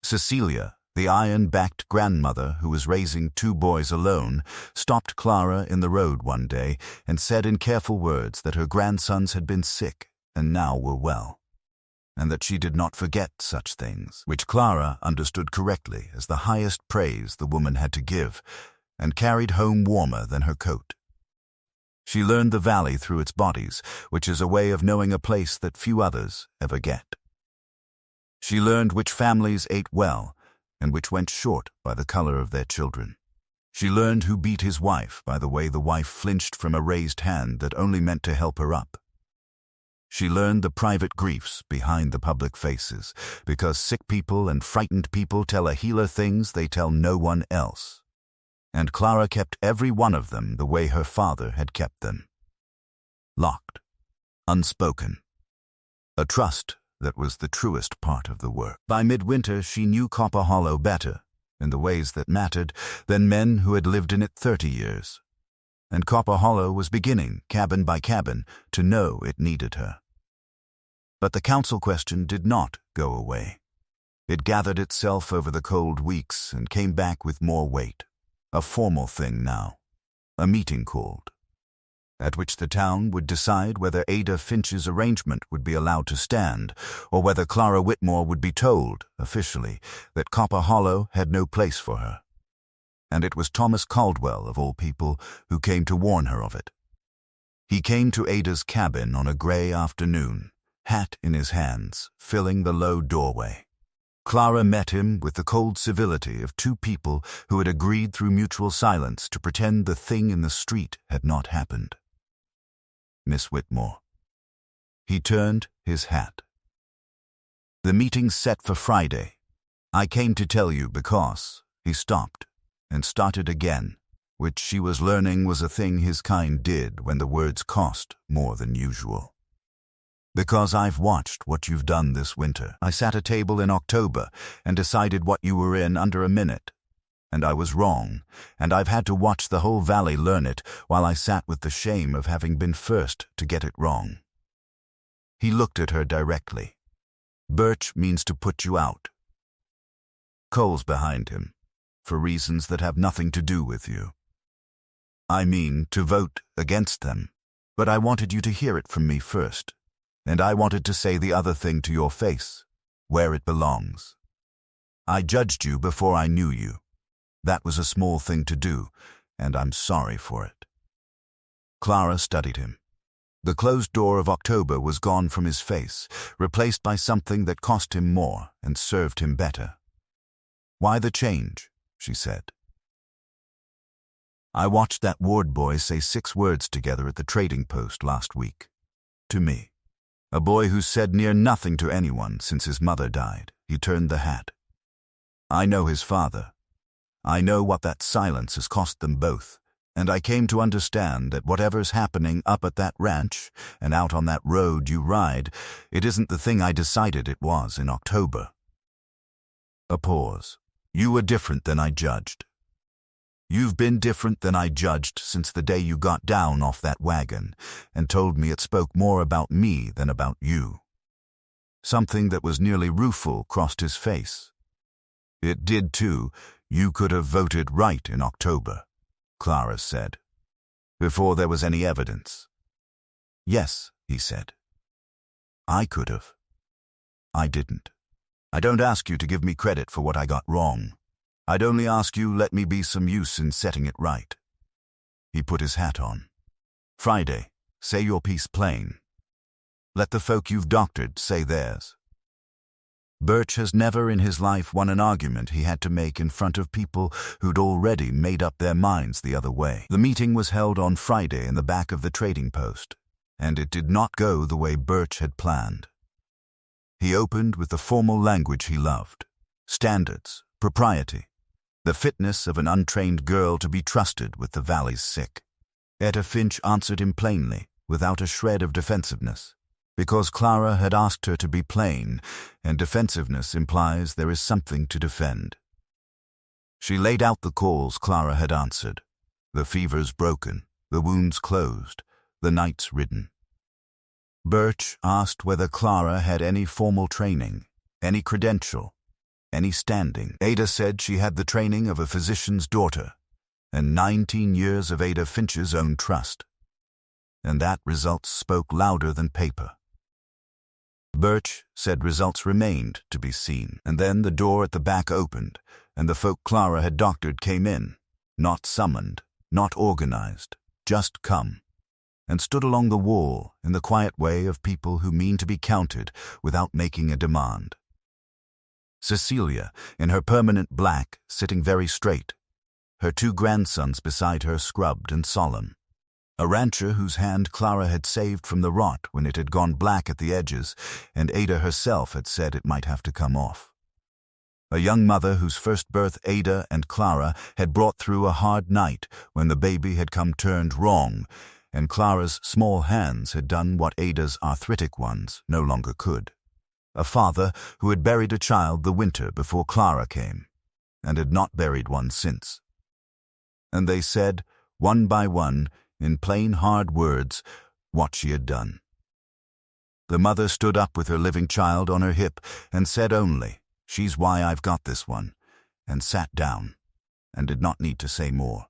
Cecilia, the iron-backed grandmother who was raising 2 boys alone, stopped Clara in the road one day and said in careful words that her grandsons had been sick and now were well, and that she did not forget such things, which Clara understood correctly as the highest praise the woman had to give, and carried home warmer than her coat. She learned the valley through its bodies, which is a way of knowing a place that few others ever get. She learned which families ate well, and which went short by the color of their children. She learned who beat his wife by the way the wife flinched from a raised hand that only meant to help her up. She learned the private griefs behind the public faces, because sick people and frightened people tell a healer things they tell no one else. And Clara kept every one of them the way her father had kept them. Locked, unspoken. A trust that was the truest part of the work. By midwinter she knew Copper Hollow better, in the ways that mattered, than men who had lived in it 30 years. And Copper Hollow was beginning, cabin by cabin, to know it needed her. But the council question did not go away. It gathered itself over the cold weeks and came back with more weight. A formal thing now. A meeting called. at which the town would decide whether Ada Finch's arrangement would be allowed to stand, or whether Clara Whitmore would be told, officially, that Copper Hollow had no place for her. And it was Thomas Caldwell, of all people, who came to warn her of it. He came to Ada's cabin on a gray afternoon, hat in his hands, filling the low doorway. Clara met him with the cold civility of two people who had agreed through mutual silence to pretend the thing in the street had not happened. Miss Whitmore. He turned his hat. The meeting's set for Friday. I came to tell you because he stopped and started again, which she was learning was a thing his kind did when the words cost more than usual. Because I've watched what you've done this winter. I sat a table in October and decided what you were in under a minute. And I was wrong, and I've had to watch the whole valley learn it while I sat with the shame of having been first to get it wrong. He looked at her directly. Birch means to put you out. Cole's behind him, for reasons that have nothing to do with you. I mean to vote against them, but I wanted you to hear it from me first. And I wanted to say the other thing to your face, where it belongs. I judged you before I knew you. That was a small thing to do, and I'm sorry for it. Clara studied him. The closed door of October was gone from his face, replaced by something that cost him more and served him better. Why the change? She said. I watched that ward boy say 6 words together at the trading post last week. To me. A boy who said near nothing to anyone since his mother died. He turned the hat. I know his father. I know what that silence has cost them both, and I came to understand that whatever's happening up at that ranch and out on that road you ride, it isn't the thing I decided it was in October. A pause. You were different than I judged. You've been different than I judged since the day you got down off that wagon and told me it spoke more about me than about you. Something that was nearly rueful crossed his face. It did too. You could have voted right in October, Clara said, before there was any evidence. Yes, he said. I could have. I didn't. I don't ask you to give me credit for what I got wrong. I'd only ask you let me be some use in setting it right. He put his hat on. Friday, say your piece plain. Let the folk you've doctored say theirs. Birch has never in his life won an argument he had to make in front of people who'd already made up their minds the other way. The meeting was held on Friday in the back of the trading post, and it did not go the way Birch had planned. He opened with the formal language he loved, standards, propriety, the fitness of an untrained girl to be trusted with the valley's sick. Ada Finch answered him plainly, without a shred of defensiveness, because Clara had asked her to be plain, and defensiveness implies there is something to defend. She laid out the calls Clara had answered. The fever's broken, the wounds closed, the nights ridden. Birch asked whether Clara had any formal training, any credential, any standing. Ada said she had the training of a physician's daughter, and 19 years of Ada Finch's own trust. And that results spoke louder than paper. Birch said results remained to be seen, and then the door at the back opened, and the folk Clara had doctored came in, not summoned, not organized, just come, and stood along the wall in the quiet way of people who mean to be counted without making a demand. Cecilia, in her permanent black, sitting very straight, her 2 grandsons beside her scrubbed and solemn. A rancher whose hand Clara had saved from the rot when it had gone black at the edges, and Ada herself had said it might have to come off. A young mother whose first birth Ada and Clara had brought through a hard night when the baby had come turned wrong, and Clara's small hands had done what Ada's arthritic ones no longer could. A father who had buried a child the winter before Clara came, and had not buried one since. And they said, one by one, in plain hard words, what she had done. The mother stood up with her living child on her hip and said only, "She's why I've got this one," and sat down, and did not need to say more.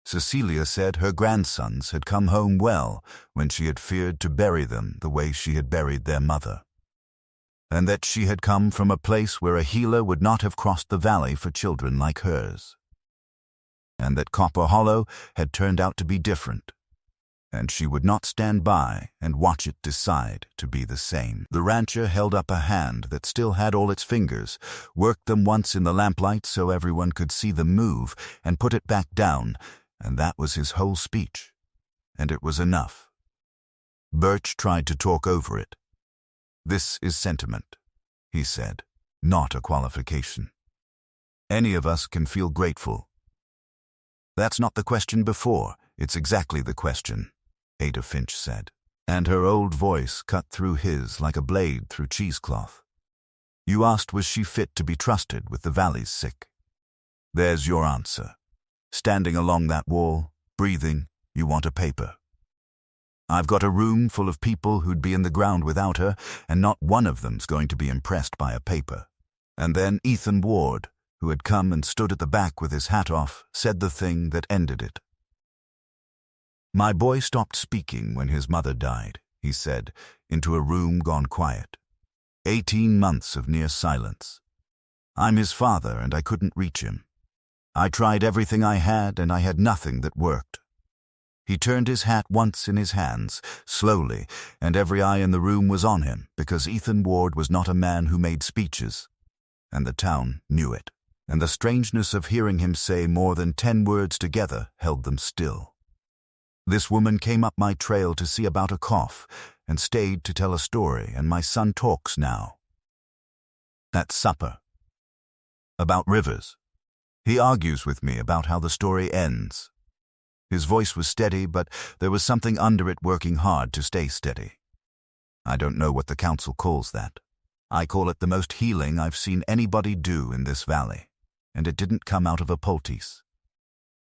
Cecilia said her grandsons had come home well when she had feared to bury them the way she had buried their mother, and that she had come from a place where a healer would not have crossed the valley for children like hers, and that Copper Hollow had turned out to be different, and she would not stand by and watch it decide to be the same. The rancher held up a hand that still had all its fingers, worked them once in the lamplight so everyone could see them move, and put it back down, and that was his whole speech, and it was enough. Birch tried to talk over it. "This is sentiment," he said, "not a qualification. Any of us can feel grateful." "That's not the question before, it's exactly the question," Ada Finch said, and her old voice cut through his like a blade through cheesecloth. "You asked was she fit to be trusted with the valley's sick. There's your answer. Standing along that wall, breathing, you want a paper. I've got a room full of people who'd be in the ground without her, and not one of them's going to be impressed by a paper." And then Ethan Ward, who had come and stood at the back with his hat off, said the thing that ended it. "My boy stopped speaking when his mother died," he said, into a room gone quiet. 18 months of near silence. "I'm his father, and I couldn't reach him. I tried everything I had, and I had nothing that worked." He turned his hat once in his hands, slowly, and every eye in the room was on him, because Ethan Ward was not a man who made speeches, and the town knew it, and the strangeness of hearing him say more than 10 words together held them still. "This woman came up my trail to see about a cough, and stayed to tell a story, and my son talks now. At supper. About rivers. He argues with me about how the story ends." His voice was steady, but there was something under it working hard to stay steady. "I don't know what the council calls that. I call it the most healing I've seen anybody do in this valley, and it didn't come out of a poultice.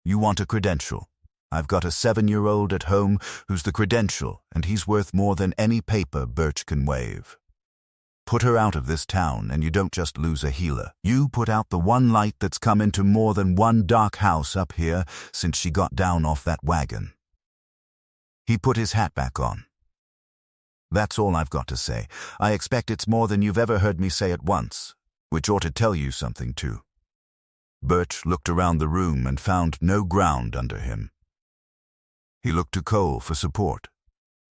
You want a credential. I've got a 7-year-old at home who's the credential, and he's worth more than any paper Birch can wave. Put her out of this town, and you don't just lose a healer. You put out the one light that's come into more than one dark house up here since she got down off that wagon." He put his hat back on. "That's all I've got to say. I expect it's more than you've ever heard me say at once, which ought to tell you something too." Birch looked around the room and found no ground under him. He looked to Cole for support,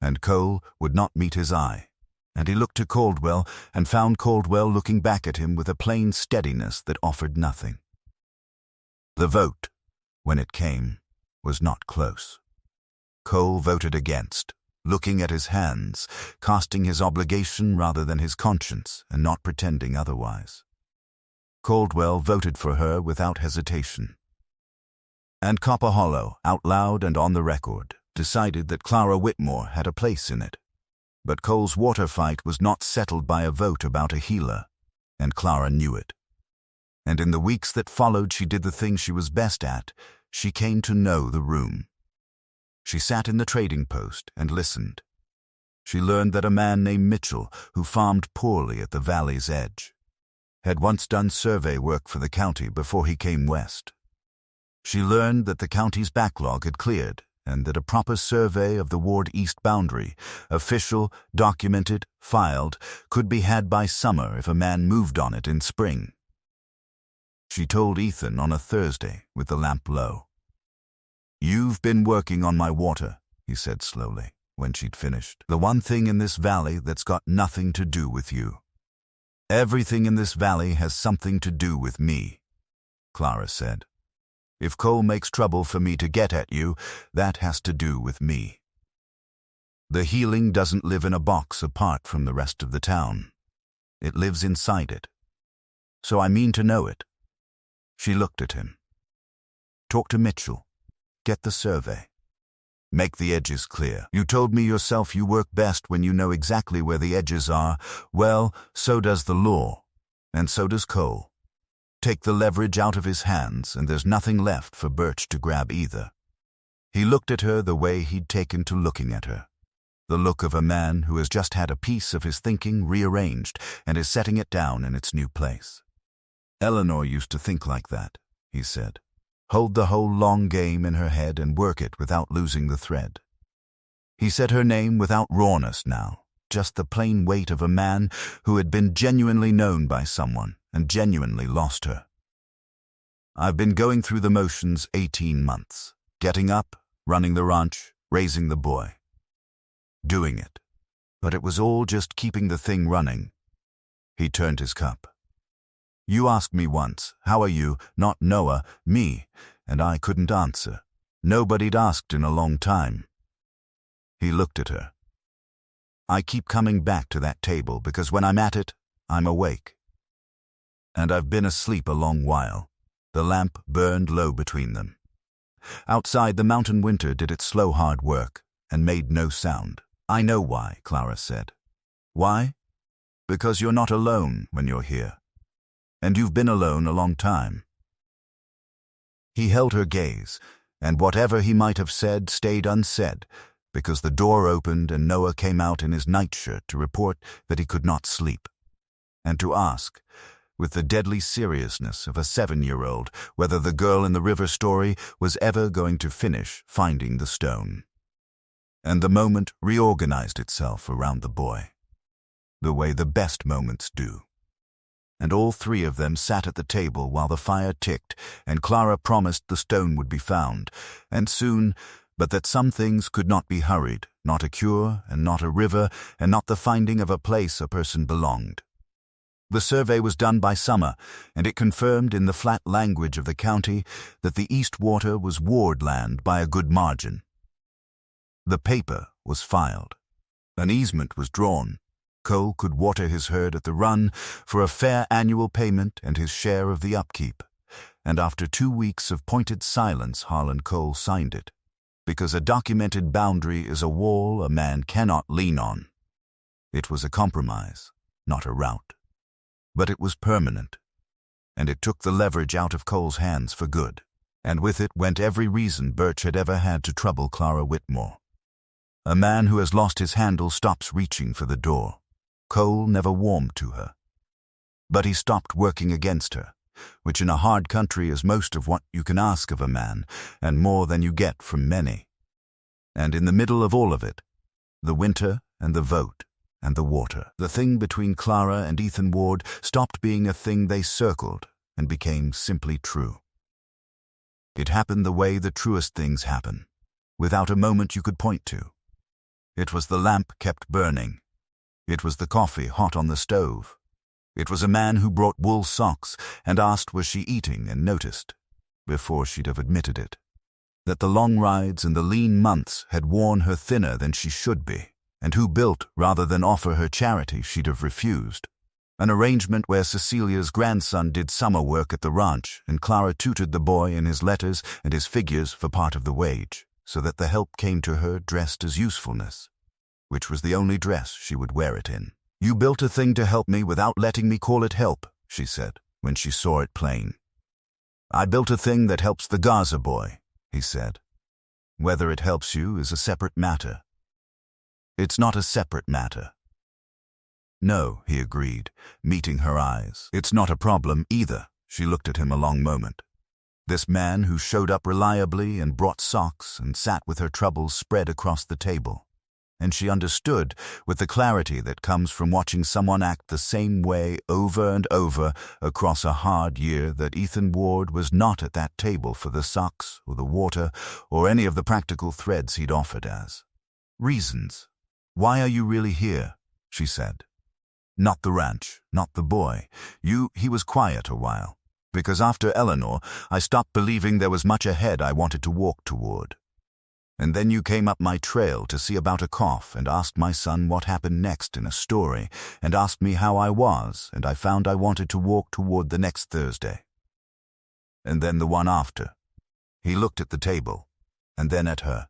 and Cole would not meet his eye. And he looked to Caldwell and found Caldwell looking back at him with a plain steadiness that offered nothing. The vote, when it came, was not close. Cole voted against, looking at his hands, casting his obligation rather than his conscience, and not pretending otherwise. Caldwell voted for her without hesitation. And Copper Hollow, out loud and on the record, decided that Clara Whitmore had a place in it. But Cole's water fight was not settled by a vote about a healer, and Clara knew it. And in the weeks that followed, she did the thing she was best at. She came to know the room. She sat in the trading post and listened. She learned that a man named Mitchell, who farmed poorly at the valley's edge, had once done survey work for the county before he came west. She learned that the county's backlog had cleared, and that a proper survey of the Ward East boundary, official, documented, filed, could be had by summer if a man moved on it in spring. She told Ethan on a Thursday with the lamp low. "You've been working on my water," he said slowly, when she'd finished. "The one thing in this valley that's got nothing to do with you. Everything in this valley has something to do with me," Clara said. "If Cole makes trouble for me to get at you, that has to do with me. The healing doesn't live in a box apart from the rest of the town. It lives inside it. So I mean to know it." She looked at him. "Talk to Mitchell. Get the survey. Make the edges clear. You told me yourself you work best when you know exactly where the edges are. Well, so does the law, and so does Cole. Take the leverage out of his hands, and there's nothing left for Birch to grab either." He looked at her the way he'd taken to looking at her, the look of a man who has just had a piece of his thinking rearranged and is setting it down in its new place. "Eleanor used to think like that," he said, hold the whole long game in her head and work it without losing the thread. He said her name without rawness now, just the plain weight of a man who had been genuinely known by someone and genuinely lost her. I've been going through the motions 18 months, getting up, running the ranch, raising the boy. Doing it. But it was all just keeping the thing running. He turned his cup. You asked me once, how are you, not Noah, me, and I couldn't answer. Nobody'd asked in a long time. He looked at her. I keep coming back to that table because when I'm at it, I'm awake. And I've been asleep a long while. The lamp burned low between them. Outside, the mountain winter did its slow hard work and made no sound. I know why, Clara said. Why? Because you're not alone when you're here. And you've been alone a long time. He held her gaze, and whatever he might have said stayed unsaid, because the door opened and Noah came out in his nightshirt to report that he could not sleep, and to ask, with the deadly seriousness of a 7-year-old, whether the girl in the river story was ever going to finish finding the stone. And the moment reorganized itself around the boy, the way the best moments do. And all three of them sat at the table while the fire ticked, and Clara promised the stone would be found, and soon, but that some things could not be hurried, not a cure, and not a river, and not the finding of a place a person belonged. The survey was done by summer, and it confirmed in the flat language of the county that the East Water was ward land by a good margin. The paper was filed. An easement was drawn. Cole could water his herd at the run for a fair annual payment and his share of the upkeep, and after 2 weeks of pointed silence Harlan Cole signed it, because a documented boundary is a wall a man cannot lean on. It was a compromise, not a rout. But it was permanent, and it took the leverage out of Cole's hands for good, and with it went every reason Birch had ever had to trouble Clara Whitmore. A man who has lost his handle stops reaching for the door. Cole never warmed to her. But he stopped working against her, which in a hard country is most of what you can ask of a man, and more than you get from many. And in the middle of all of it, the winter and the vote and the water, the thing between Clara and Ethan Ward stopped being a thing they circled and became simply true. It happened the way the truest things happen, without a moment you could point to. It was the lamp kept burning. It was the coffee hot on the stove. It was a man who brought wool socks and asked was she eating and noticed, before she'd have admitted it, that the long rides and the lean months had worn her thinner than she should be, and who built rather than offer her charity she'd have refused. An arrangement where Cecilia's grandson did summer work at the ranch and Clara tutored the boy in his letters and his figures for part of the wage, so that the help came to her dressed as usefulness, which was the only dress she would wear it in. You built a thing to help me without letting me call it help, she said, when she saw it plain. I built a thing that helps the Gaza boy, he said. Whether it helps you is a separate matter. It's not a separate matter. No, he agreed, meeting her eyes. It's not a problem either. She looked at him a long moment. This man who showed up reliably and brought socks and sat with her troubles spread across the table. And she understood with the clarity that comes from watching someone act the same way over and over across a hard year that Ethan Ward was not at that table for the socks or the water or any of the practical threads he'd offered as. Reasons. Why are you really here? She said. Not the ranch, not the boy. He was quiet a while. Because after Eleanor, I stopped believing there was much ahead I wanted to walk toward. And then you came up my trail to see about a cough and asked my son what happened next in a story and asked me how I was, and I found I wanted to walk toward the next Thursday. And then the one after. He looked at the table, and then at her.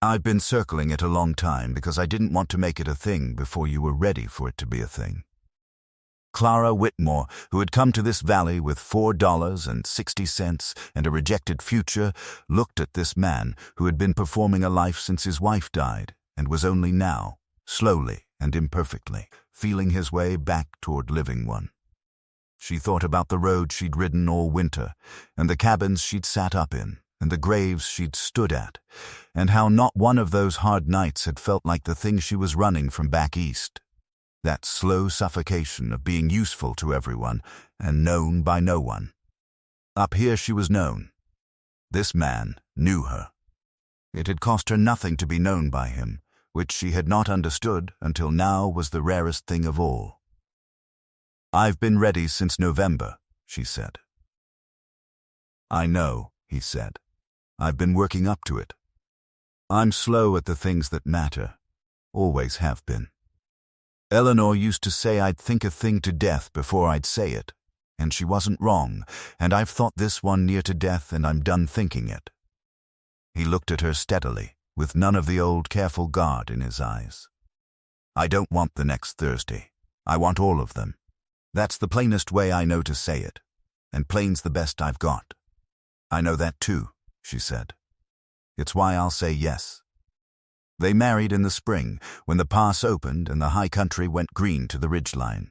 I've been circling it a long time because I didn't want to make it a thing before you were ready for it to be a thing. Clara Whitmore, who had come to this valley with $4.60 and a rejected future, looked at this man who had been performing a life since his wife died and was only now, slowly and imperfectly, feeling his way back toward living one. She thought about the road she'd ridden all winter, and the cabins she'd sat up in, and the graves she'd stood at, and how not one of those hard nights had felt like the thing she was running from back east. That slow suffocation of being useful to everyone and known by no one. Up here she was known. This man knew her. It had cost her nothing to be known by him, which she had not understood until now was the rarest thing of all. "I've been ready since November," she said. "I know," he said. "I've been working up to it. I'm slow at the things that matter. Always have been. Eleanor used to say I'd think a thing to death before I'd say it, and she wasn't wrong, and I've thought this one near to death, and I'm done thinking it." He looked at her steadily, with none of the old careful guard in his eyes. "I don't want the next Thursday. I want all of them. That's the plainest way I know to say it, and plain's the best I've got." "I know that too," she said. "It's why I'll say yes." They married in the spring, when the pass opened and the high country went green to the ridgeline.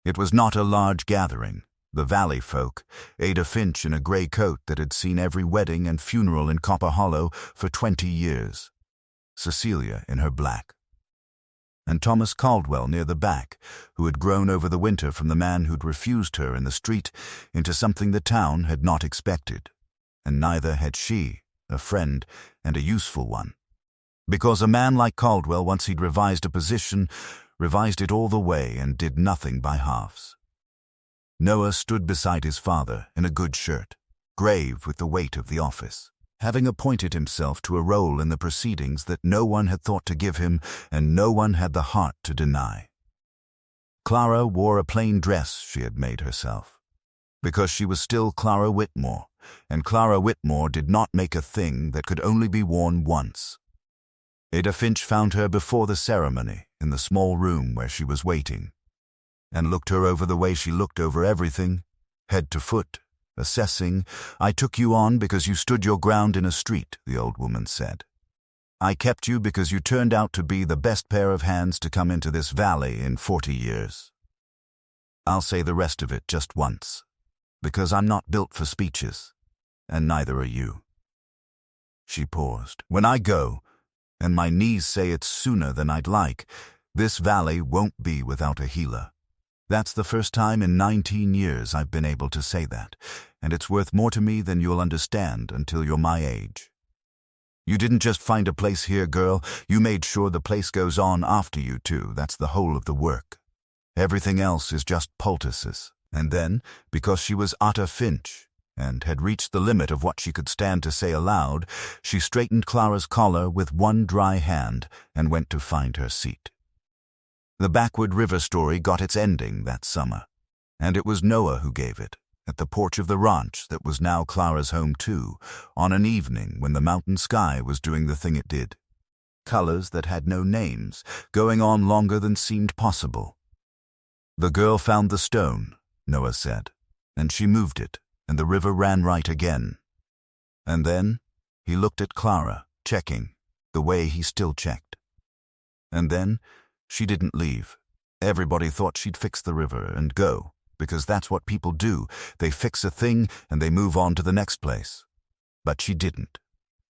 It was not a large gathering. The valley folk, Ada Finch in a grey coat that had seen every wedding and funeral in Copper Hollow for 20 years, Cecilia in her black, and Thomas Caldwell near the back, who had grown over the winter from the man who'd refused her in the street into something the town had not expected, and neither had she, a friend and a useful one. Because a man like Caldwell, once he'd revised a position, revised it all the way and did nothing by halves. Noah stood beside his father in a good shirt, grave with the weight of the office, having appointed himself to a role in the proceedings that no one had thought to give him and no one had the heart to deny. Clara wore a plain dress she had made herself, because she was still Clara Whitmore, and Clara Whitmore did not make a thing that could only be worn once. Ada Finch found her before the ceremony in the small room where she was waiting, and looked her over the way she looked over everything, head to foot, assessing. "I took you on because you stood your ground in a street," the old woman said. "I kept you because you turned out to be the best pair of hands to come into this valley in 40 years. I'll say the rest of it just once, because I'm not built for speeches, and neither are you." She paused. "When I go, and my knees say it's sooner than I'd like, this valley won't be without a healer. That's the first time in 19 years I've been able to say that, and it's worth more to me than you'll understand until you're my age. You didn't just find a place here, girl. You made sure the place goes on after you, too. That's the whole of the work. Everything else is just poultices." And then, because she was Ada Finch, and had reached the limit of what she could stand to say aloud, she straightened Clara's collar with one dry hand and went to find her seat. The Backwood River story got its ending that summer, and it was Noah who gave it, at the porch of the ranch that was now Clara's home too, on an evening when the mountain sky was doing the thing it did. Colors that had no names, going on longer than seemed possible. "The girl found the stone," Noah said, "and she moved it, and the river ran right again." And then he looked at Clara, checking, the way he still checked. And then she didn't leave. Everybody thought she'd fix the river and go, because that's what people do. They fix a thing and they move on to the next place. But she didn't.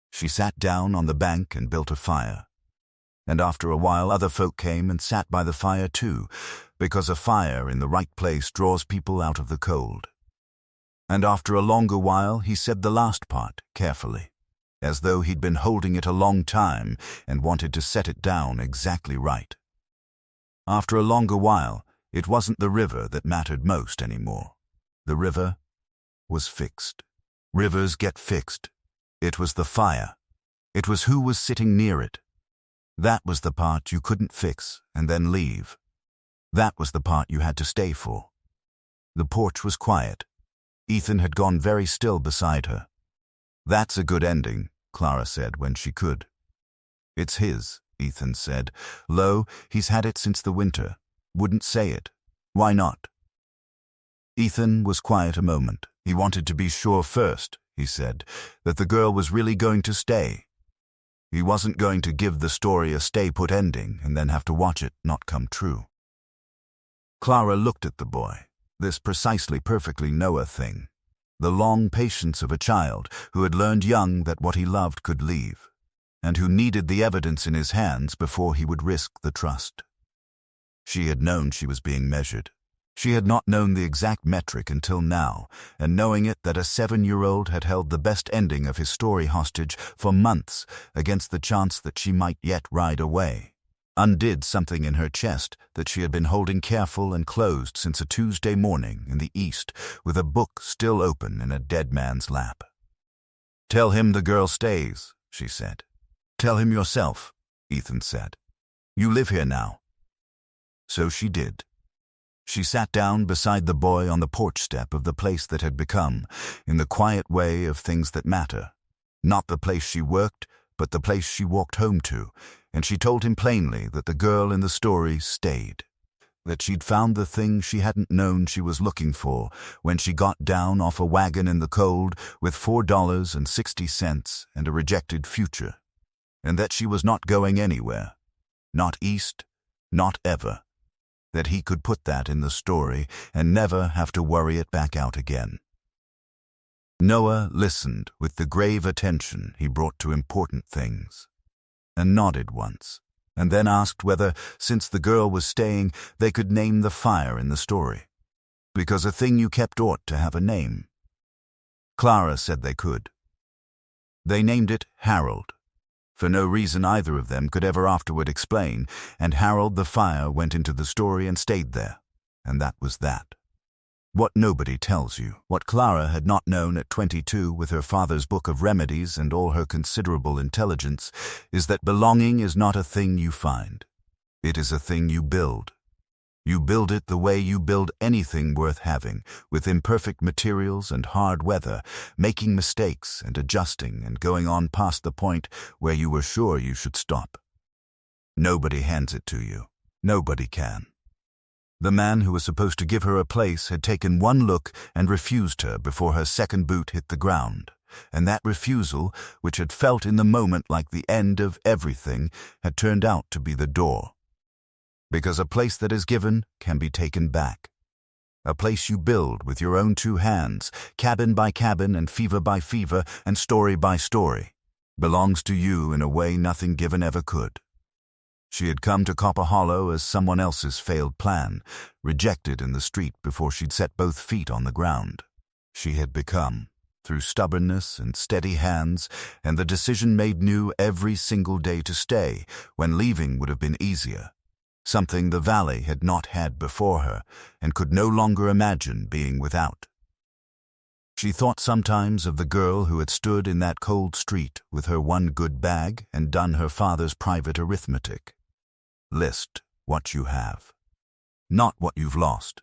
She sat down on the bank and built a fire. And after a while other folk came and sat by the fire too, because a fire in the right place draws people out of the cold. And after a longer while he said the last part, carefully, as though he'd been holding it a long time and wanted to set it down exactly right. After a longer while, it wasn't the river that mattered most anymore. The river was fixed. Rivers get fixed. It was the fire. It was who was sitting near it. That was the part you couldn't fix and then leave. That was the part you had to stay for. The porch was quiet. Ethan had gone very still beside her. "That's a good ending," Clara said when she could. "It's his," Ethan said. "Lo, he's had it since the winter. Wouldn't say it. Why not?" Ethan was quiet a moment. He wanted to be sure first, he said, that the girl was really going to stay. He wasn't going to give the story a stay-put ending and then have to watch it not come true. Clara looked at the boy, This precisely perfectly Noah thing. The long patience of a child who had learned young that what he loved could leave, and who needed the evidence in his hands before he would risk the trust. She had known she was being measured. She had not known the exact metric until now, and knowing it that a 7-year-old had held the best ending of his story hostage for months against the chance that she might yet ride away, undid something in her chest that she had been holding careful and closed since a Tuesday morning in the East, with a book still open in a dead man's lap. "Tell him the girl stays," she said. "Tell him yourself," Ethan said. "You live here now." So she did. She sat down beside the boy on the porch step of the place that had become, in the quiet way of things that matter, not the place she worked, but the place she walked home to, and she told him plainly that the girl in the story stayed, that she'd found the thing she hadn't known she was looking for when she got down off a wagon in the cold with $4.60 and a rejected future, and that she was not going anywhere, not east, not ever, that he could put that in the story and never have to worry it back out again. Noah listened with the grave attention he brought to important things, and nodded once, and then asked whether, since the girl was staying, they could name the fire in the story, because a thing you kept ought to have a name. Clara said they could. They named it Harold, for no reason either of them could ever afterward explain, and Harold the fire went into the story and stayed there, and that was that. What nobody tells you, what Clara had not known at 22 with her father's book of remedies and all her considerable intelligence, is that belonging is not a thing you find. It is a thing you build. You build it the way you build anything worth having, with imperfect materials and hard weather, making mistakes and adjusting and going on past the point where you were sure you should stop. Nobody hands it to you. Nobody can. The man who was supposed to give her a place had taken one look and refused her before her second boot hit the ground, and that refusal, which had felt in the moment like the end of everything, had turned out to be the door. Because a place that is given can be taken back. A place you build with your own 2 hands, cabin by cabin and fever by fever and story by story, belongs to you in a way nothing given ever could. She had come to Copper Hollow as someone else's failed plan, rejected in the street before she'd set both feet on the ground. She had become, through stubbornness and steady hands and the decision made new every single day to stay, when leaving would have been easier, something the valley had not had before her and could no longer imagine being without. She thought sometimes of the girl who had stood in that cold street with her one good bag and done her father's private arithmetic. List what you have, not what you've lost,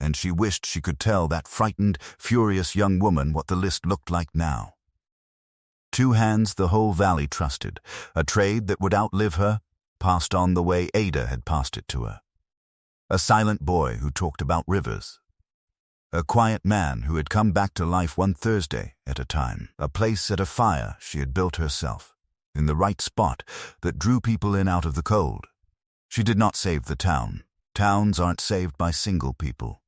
and she wished she could tell that frightened, furious young woman what the list looked like now. 2 hands the whole valley trusted, a trade that would outlive her, passed on the way Ada had passed it to her. A silent boy who talked about rivers. A quiet man who had come back to life one Thursday at a time. A place at a fire she had built herself, in the right spot that drew people in out of the cold. She did not save the town. Towns aren't saved by single people.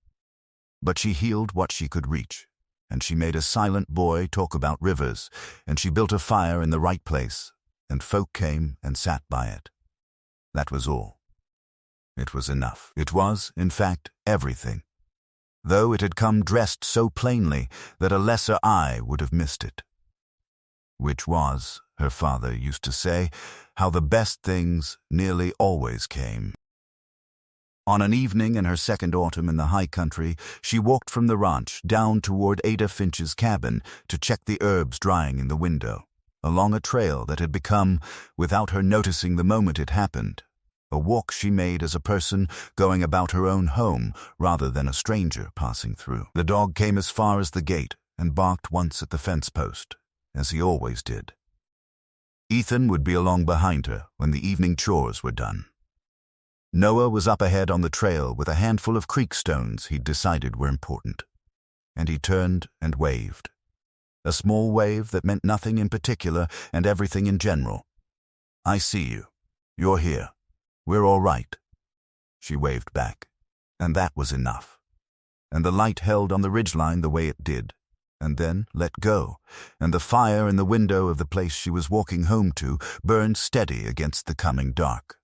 But she healed what she could reach, and she made a silent boy talk about rivers, and she built a fire in the right place, and folk came and sat by it. That was all. It was enough. It was, in fact, everything, though it had come dressed so plainly that a lesser eye would have missed it. Which was, her father used to say, how the best things nearly always came. On an evening in her second autumn in the high country, she walked from the ranch down toward Ada Finch's cabin to check the herbs drying in the window, along a trail that had become, without her noticing the moment it happened, a walk she made as a person going about her own home rather than a stranger passing through. The dog came as far as the gate and barked once at the fence post, as he always did. Ethan would be along behind her when the evening chores were done. Noah was up ahead on the trail with a handful of creek stones he'd decided were important, and he turned and waved. A small wave that meant nothing in particular and everything in general. "I see you. You're here. We're all right." She waved back, and that was enough. and the light held on the ridgeline the way it did, and then let go, and the fire in the window of the place she was walking home to burned steady against the coming dark.